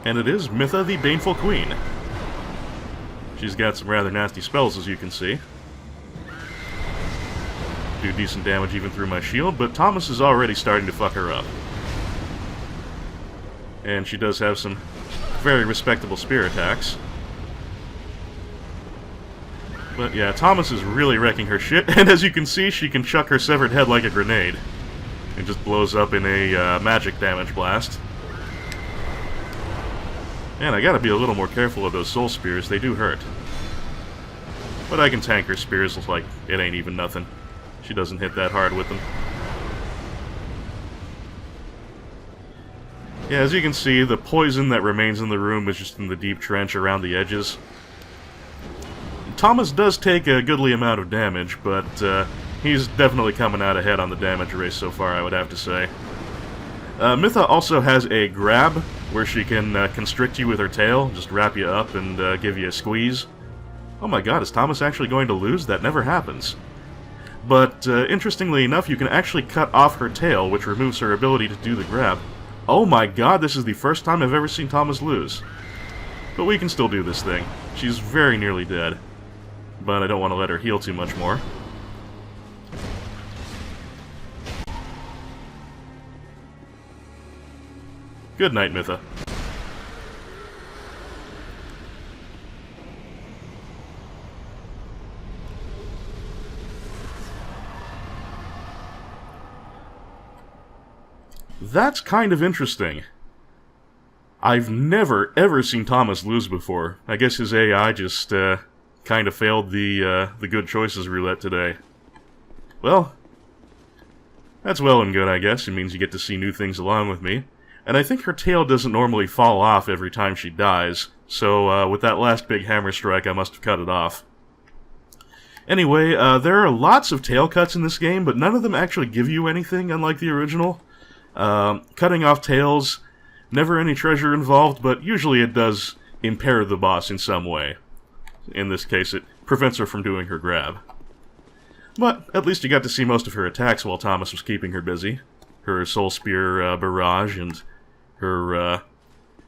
S1: And it is Mytha the Baneful Queen. She's got some rather nasty spells, as you can see. Do decent damage even through my shield, but Thomas is already starting to fuck her up. And she does have some very respectable spear attacks. But yeah, Thomas is really wrecking her shit, and as you can see, she can chuck her severed head like a grenade. It just blows up in a magic damage blast. And I gotta be a little more careful of those soul spears, they do hurt. But I can tank her spears like it ain't even nothing. She doesn't hit that hard with them. Yeah, as you can see, the poison that remains in the room is just in the deep trench around the edges. Thomas does take a goodly amount of damage, but he's definitely coming out ahead on the damage race so far, I would have to say. Mytha also has a grab, where she can constrict you with her tail, just wrap you up and give you a squeeze. Oh my god, is Thomas actually going to lose? That never happens. But, interestingly enough, you can actually cut off her tail, which removes her ability to do the grab. Oh my god, this is the first time I've ever seen Thomas lose. But we can still do this thing. She's very nearly dead. But I don't want to let her heal too much more. Good night, Mytha. That's kind of interesting. I've never, ever seen Thomas lose before. I guess his AI just, kind of failed the good choices roulette today. Well, that's well and good, I guess. It means you get to see new things along with me. And I think her tail doesn't normally fall off every time she dies, so with that last big hammer strike, I must have cut it off. Anyway, there are lots of tail cuts in this game, but none of them actually give you anything, unlike the original. Cutting off tails, never any treasure involved, but usually it does impair the boss in some way. In this case, it prevents her from doing her grab. But at least you got to see most of her attacks while Thomas was keeping her busy. Her Soul Spear barrage and her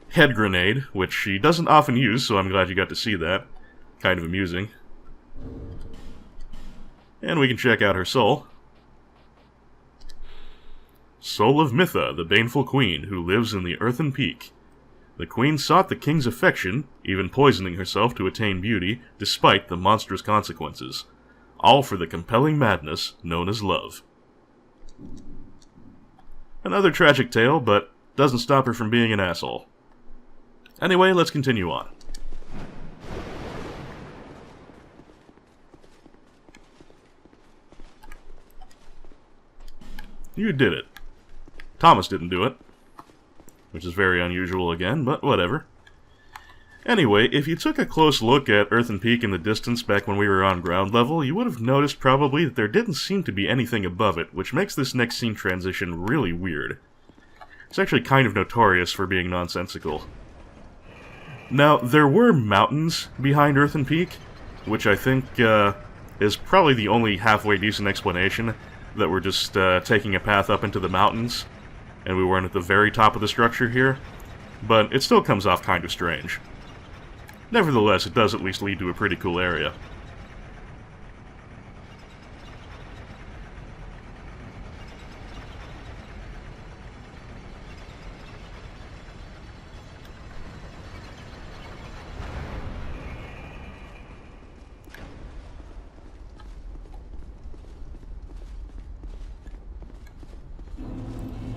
S1: head grenade, which she doesn't often use, so I'm glad you got to see that. Kind of amusing. And we can check out her soul. Soul of Mytha, the Baneful Queen, who lives in the Earthen Peak. The queen sought the king's affection, even poisoning herself to attain beauty, despite the monstrous consequences. All for the compelling madness known as love. Another tragic tale, but doesn't stop her from being an asshole. Anyway, let's continue on. You did it. Thomas didn't do it. Which is very unusual again, but whatever. Anyway, if you took a close look at Earthen Peak in the distance back when we were on ground level, you would have noticed probably that there didn't seem to be anything above it, which makes this next scene transition really weird. It's actually kind of notorious for being nonsensical. Now, there were mountains behind Earthen Peak, which I think is probably the only halfway decent explanation. that we're just taking a path up into the mountains, and we weren't at the very top of the structure here, but it still comes off kind of strange. Nevertheless, it does at least lead to a pretty cool area.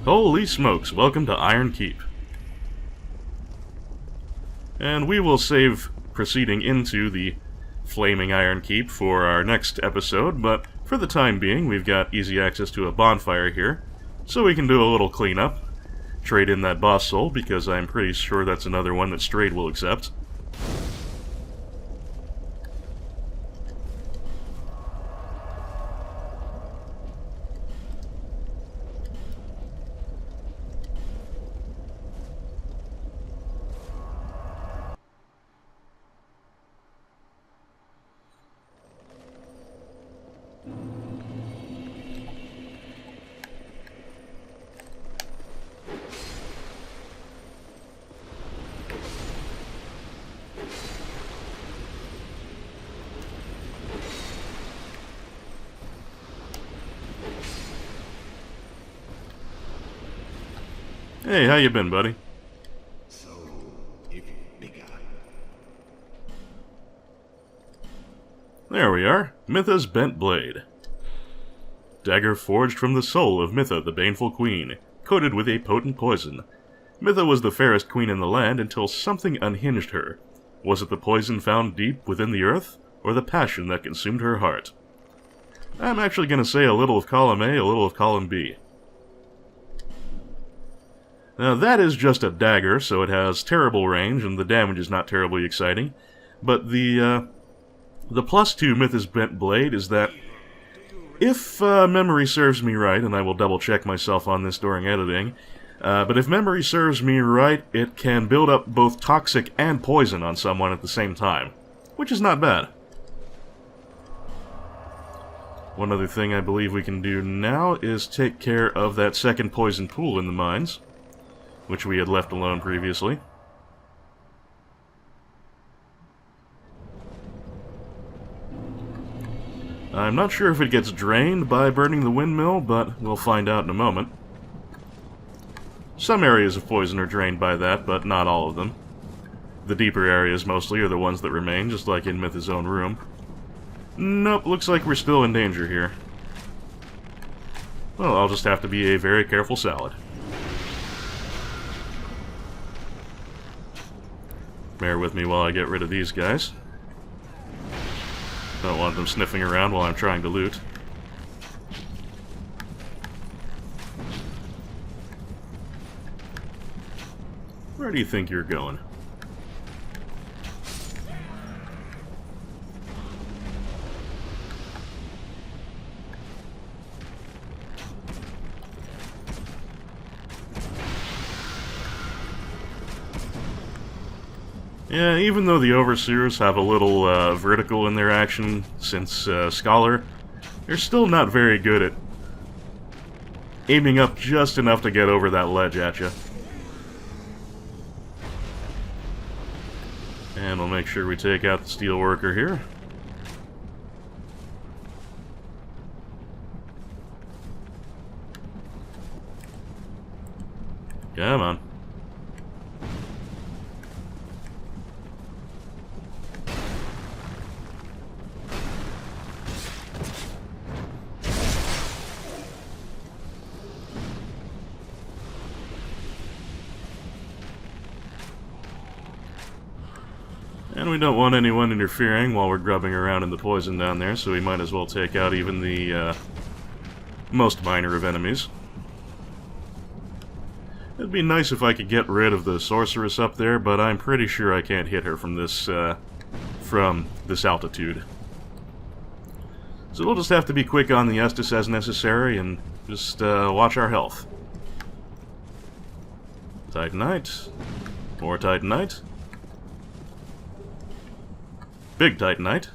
S1: Holy smokes, welcome to Iron Keep. And we will save proceeding into the Flaming Iron Keep for our next episode, but for the time being, we've got easy access to a bonfire here, so we can do a little cleanup, trade in that boss soul, because I'm pretty sure that's another one that Strayed will accept. Hey, how you been, buddy?
S4: So, if bigger.
S1: There we are. Mytha's Bent Blade. Dagger forged from the soul of Mytha, the baneful queen, coated with a potent poison. Mytha was the fairest queen in the land until something unhinged her. Was it the poison found deep within the earth, or the passion that consumed her heart? I'm actually going to say a little of column A, a little of column B. Now that is just a dagger, so it has terrible range, and the damage is not terribly exciting. But the plus to Mytha's Bent Blade is that, if memory serves me right, and I will double check myself on this during editing, but if memory serves me right, it can build up both toxic and poison on someone at the same time, which is not bad. One other thing I believe we can do now is take care of that second poison pool in the mines, which we had left alone previously. I'm not sure if it gets drained by burning the windmill, but we'll find out in a moment. Some areas of poison are drained by that, but not all of them. The deeper areas mostly are the ones that remain, just like in Mytha's own room. Nope, looks like we're still in danger here. Well, I'll just have to be a very careful salad. Bear with me while I get rid of these guys. Don't want them sniffing around while I'm trying to loot. Where do you think you're going? Yeah, even though the Overseers have a little vertical in their action since Scholar, they're still not very good at aiming up just enough to get over that ledge at you. And we'll make sure we take out the Steelworker here. Come on. And we don't want anyone interfering while we're grubbing around in the poison down there, so we might as well take out even the most minor of enemies. It'd be nice if I could get rid of the sorceress up there, but I'm pretty sure I can't hit her from this altitude. So we'll just have to be quick on the Estus as necessary and just watch our health. Titanite. More Titanite. Big Titanite.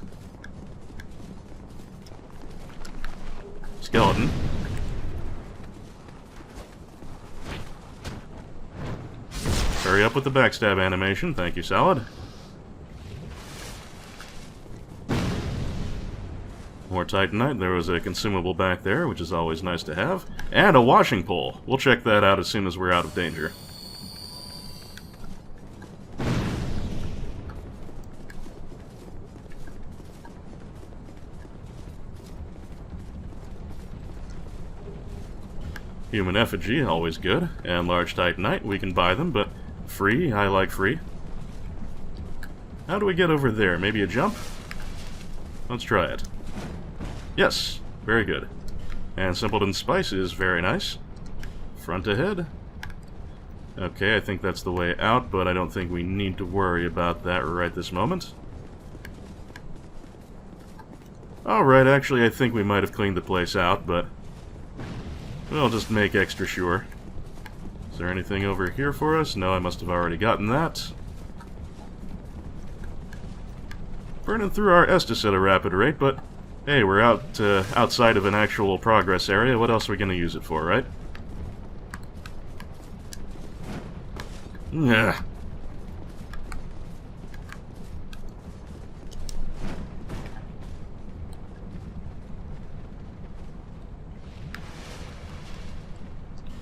S1: Skeleton. hurry up with the backstab animation. Thank you, Salad. More Titanite. There was a consumable back there, which is always nice to have. And a washing pole. We'll check that out as soon as we're out of danger. Human effigy, always good. And large Titanite, we can buy them, but free, I like free. How do we get over there? Maybe a jump? Let's try it. Yes, very good. And Simpleton Spice is very nice. Front ahead. Okay, I think that's the way out, but I don't think we need to worry about that right this moment. Alright, actually I think we might have cleaned the place out, but we'll just make extra sure. Is there anything over here for us? No, I must have already gotten that. Burning through our Estus at a rapid rate, but hey, we're outside of an actual progress area. What else are we going to use it for, right? Yeah.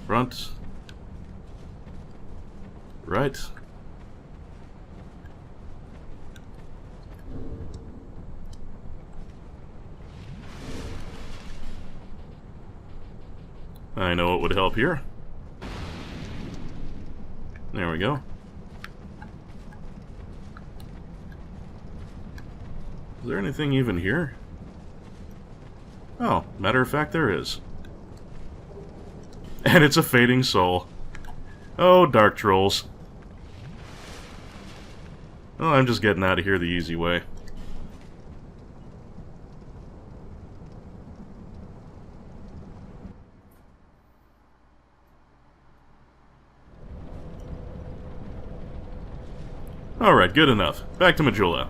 S1: Front. Right. I know what would help here. There we go. Is there anything even here? Oh, matter of fact, there is. And it's a fading soul. Oh, dark trolls. Oh, I'm just getting out of here the easy way. Alright, good enough. Back to Majula.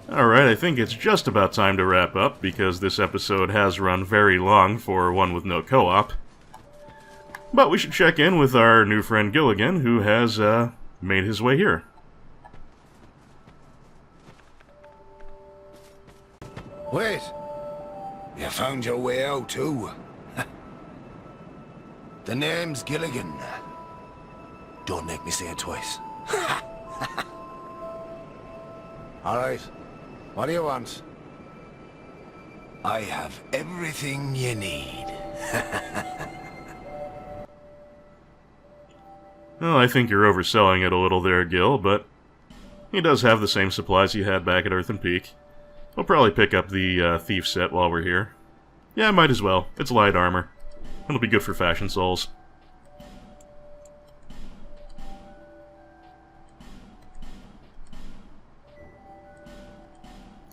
S1: Alright, I think it's just about time to wrap up, because this episode has run very long for one with no co-op. But we should check in with our new friend Gilligan, who has, made his way here.
S4: Wait! You found your way out, too. The name's Gilligan. Don't make me say it twice. Alright. What do you want? I have everything you need.
S1: Well, I think you're overselling it a little there, Gil, but he does have the same supplies he had back at Earthen Peak. We'll probably pick up the thief set while we're here. Yeah, might as well. It's light armor. It'll be good for fashion souls.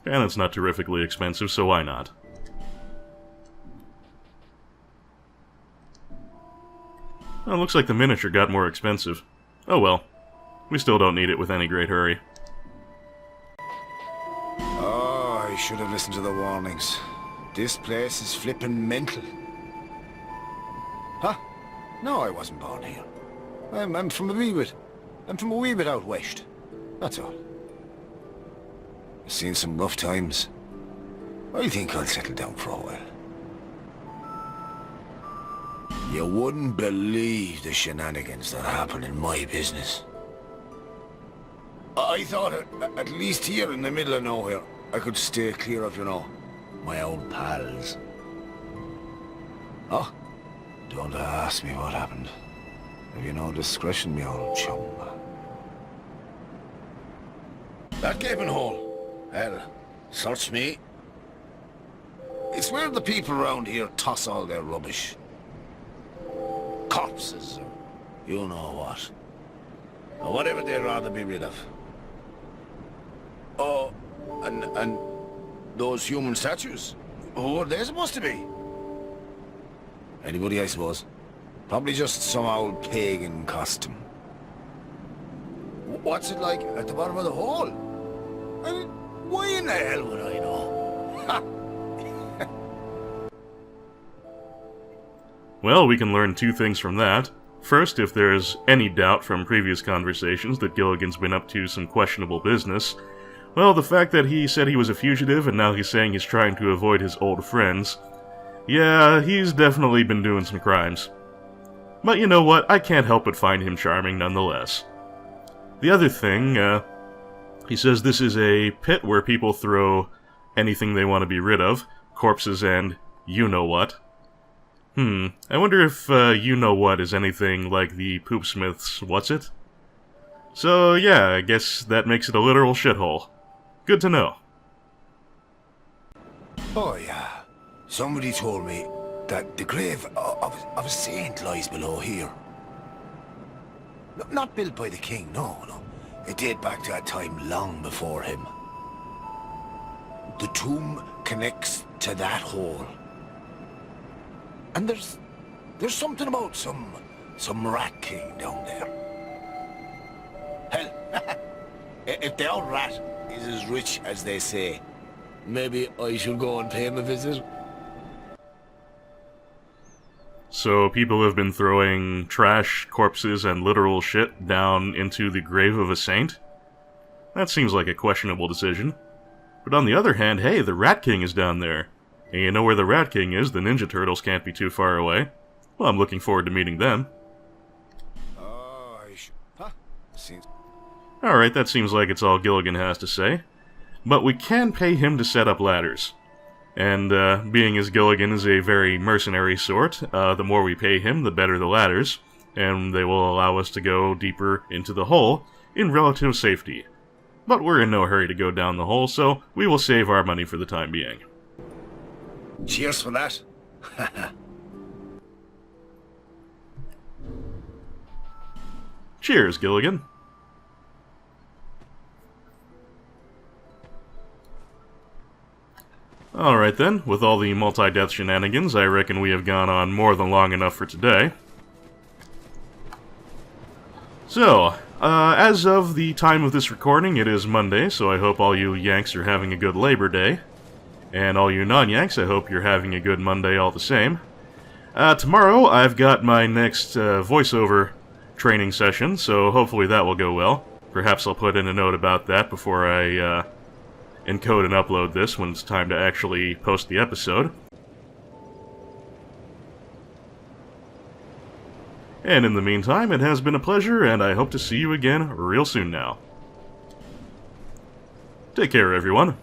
S1: And it's not terrifically expensive, so why not? Well, looks like the miniature got more expensive. Oh well. We still don't need it with any great hurry.
S4: Oh, I should have listened to the warnings. This place is flippin' mental. Huh? No, I wasn't born here. I'm from a wee bit out west. That's all. I've seen some rough times. I think I'll settle down for a while. You wouldn't believe the shenanigans that happen in my business. I thought at least here in the middle of nowhere, I could stay clear of, you know, my old pals. Oh, don't ask me what happened. Have you no discretion, me old chum? That gaping hole. Well, search me. It's where the people around here toss all their rubbish. Corpses, or you know what. Or whatever they'd rather be rid of. Oh, and those human statues? Who are they supposed to be? Anybody, I suppose. Probably just some old pagan costume. What's it like at the bottom of the hole? I mean, why in the hell would I know? Ha!
S1: Well, we can learn two things from that. First, if there's any doubt from previous conversations that Gilligan's been up to some questionable business, well, the fact that he said he was a fugitive and now he's saying he's trying to avoid his old friends, yeah, he's definitely been doing some crimes. But you know what, I can't help but find him charming nonetheless. The other thing, he says this is a pit where people throw anything they want to be rid of, corpses and you-know-what. I wonder if you-know-what is anything like the Poopsmith's what's-it? So yeah, I guess that makes it a literal shithole. Good to know.
S4: Oh yeah, somebody told me that the grave of a saint lies below here. Not built by the king, no. It dated back to a time long before him. The tomb connects to that hole. And there's something about some rat king down there. Hell, if the old rat is as rich as they say, maybe I should go and pay him a visit.
S1: So people have been throwing trash, corpses, and literal shit down into the grave of a saint? That seems like a questionable decision. But on the other hand, hey, the Rat King is down there. And you know where the Rat King is, the Ninja Turtles can't be too far away. Well, I'm looking forward to meeting them. Alright, that seems like it's all Gilligan has to say. But we can pay him to set up ladders. And, being as Gilligan is a very mercenary sort, the more we pay him, the better the ladders, and they will allow us to go deeper into the hole in relative safety. But we're in no hurry to go down the hole, so we will save our money for the time being.
S4: Cheers for that.
S1: Cheers, Gilligan. Alright then, with all the multi-death shenanigans, I reckon we have gone on more than long enough for today. So, as of the time of this recording, it is Monday, so I hope all you Yanks are having a good Labor Day. And all you non-Yanks, I hope you're having a good Monday all the same. Tomorrow, I've got my next voiceover training session, so hopefully that will go well. Perhaps I'll put in a note about that before I encode and upload this when it's time to actually post the episode. And in the meantime, it has been a pleasure, and I hope to see you again real soon now. Take care, everyone.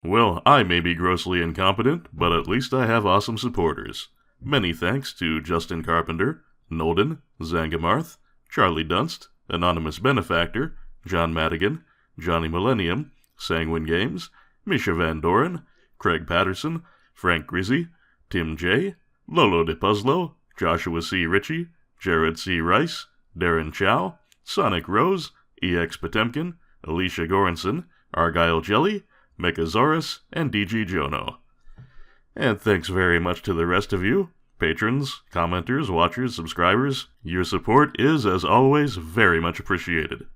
S1: Well, I may be grossly incompetent, but at least I have awesome supporters. Many thanks to Justin Carpenter, Nolden, Zangamarth, Charlie Dunst, Anonymous Benefactor, John Madigan, Johnny Millennium, Sanguine Games, Misha Van Doren, Craig Patterson, Frank Grizzy, Tim J., Lolo de Puzzlo, Joshua C. Ritchie, Jared C. Rice, Darren Chow, Sonic Rose, EX Potemkin, Alicia Goranson, Argyle Jelly, Mechasaurus, and DG Jono. And thanks very much to the rest of you, patrons, commenters, watchers, subscribers. Your support is, as always, very much appreciated.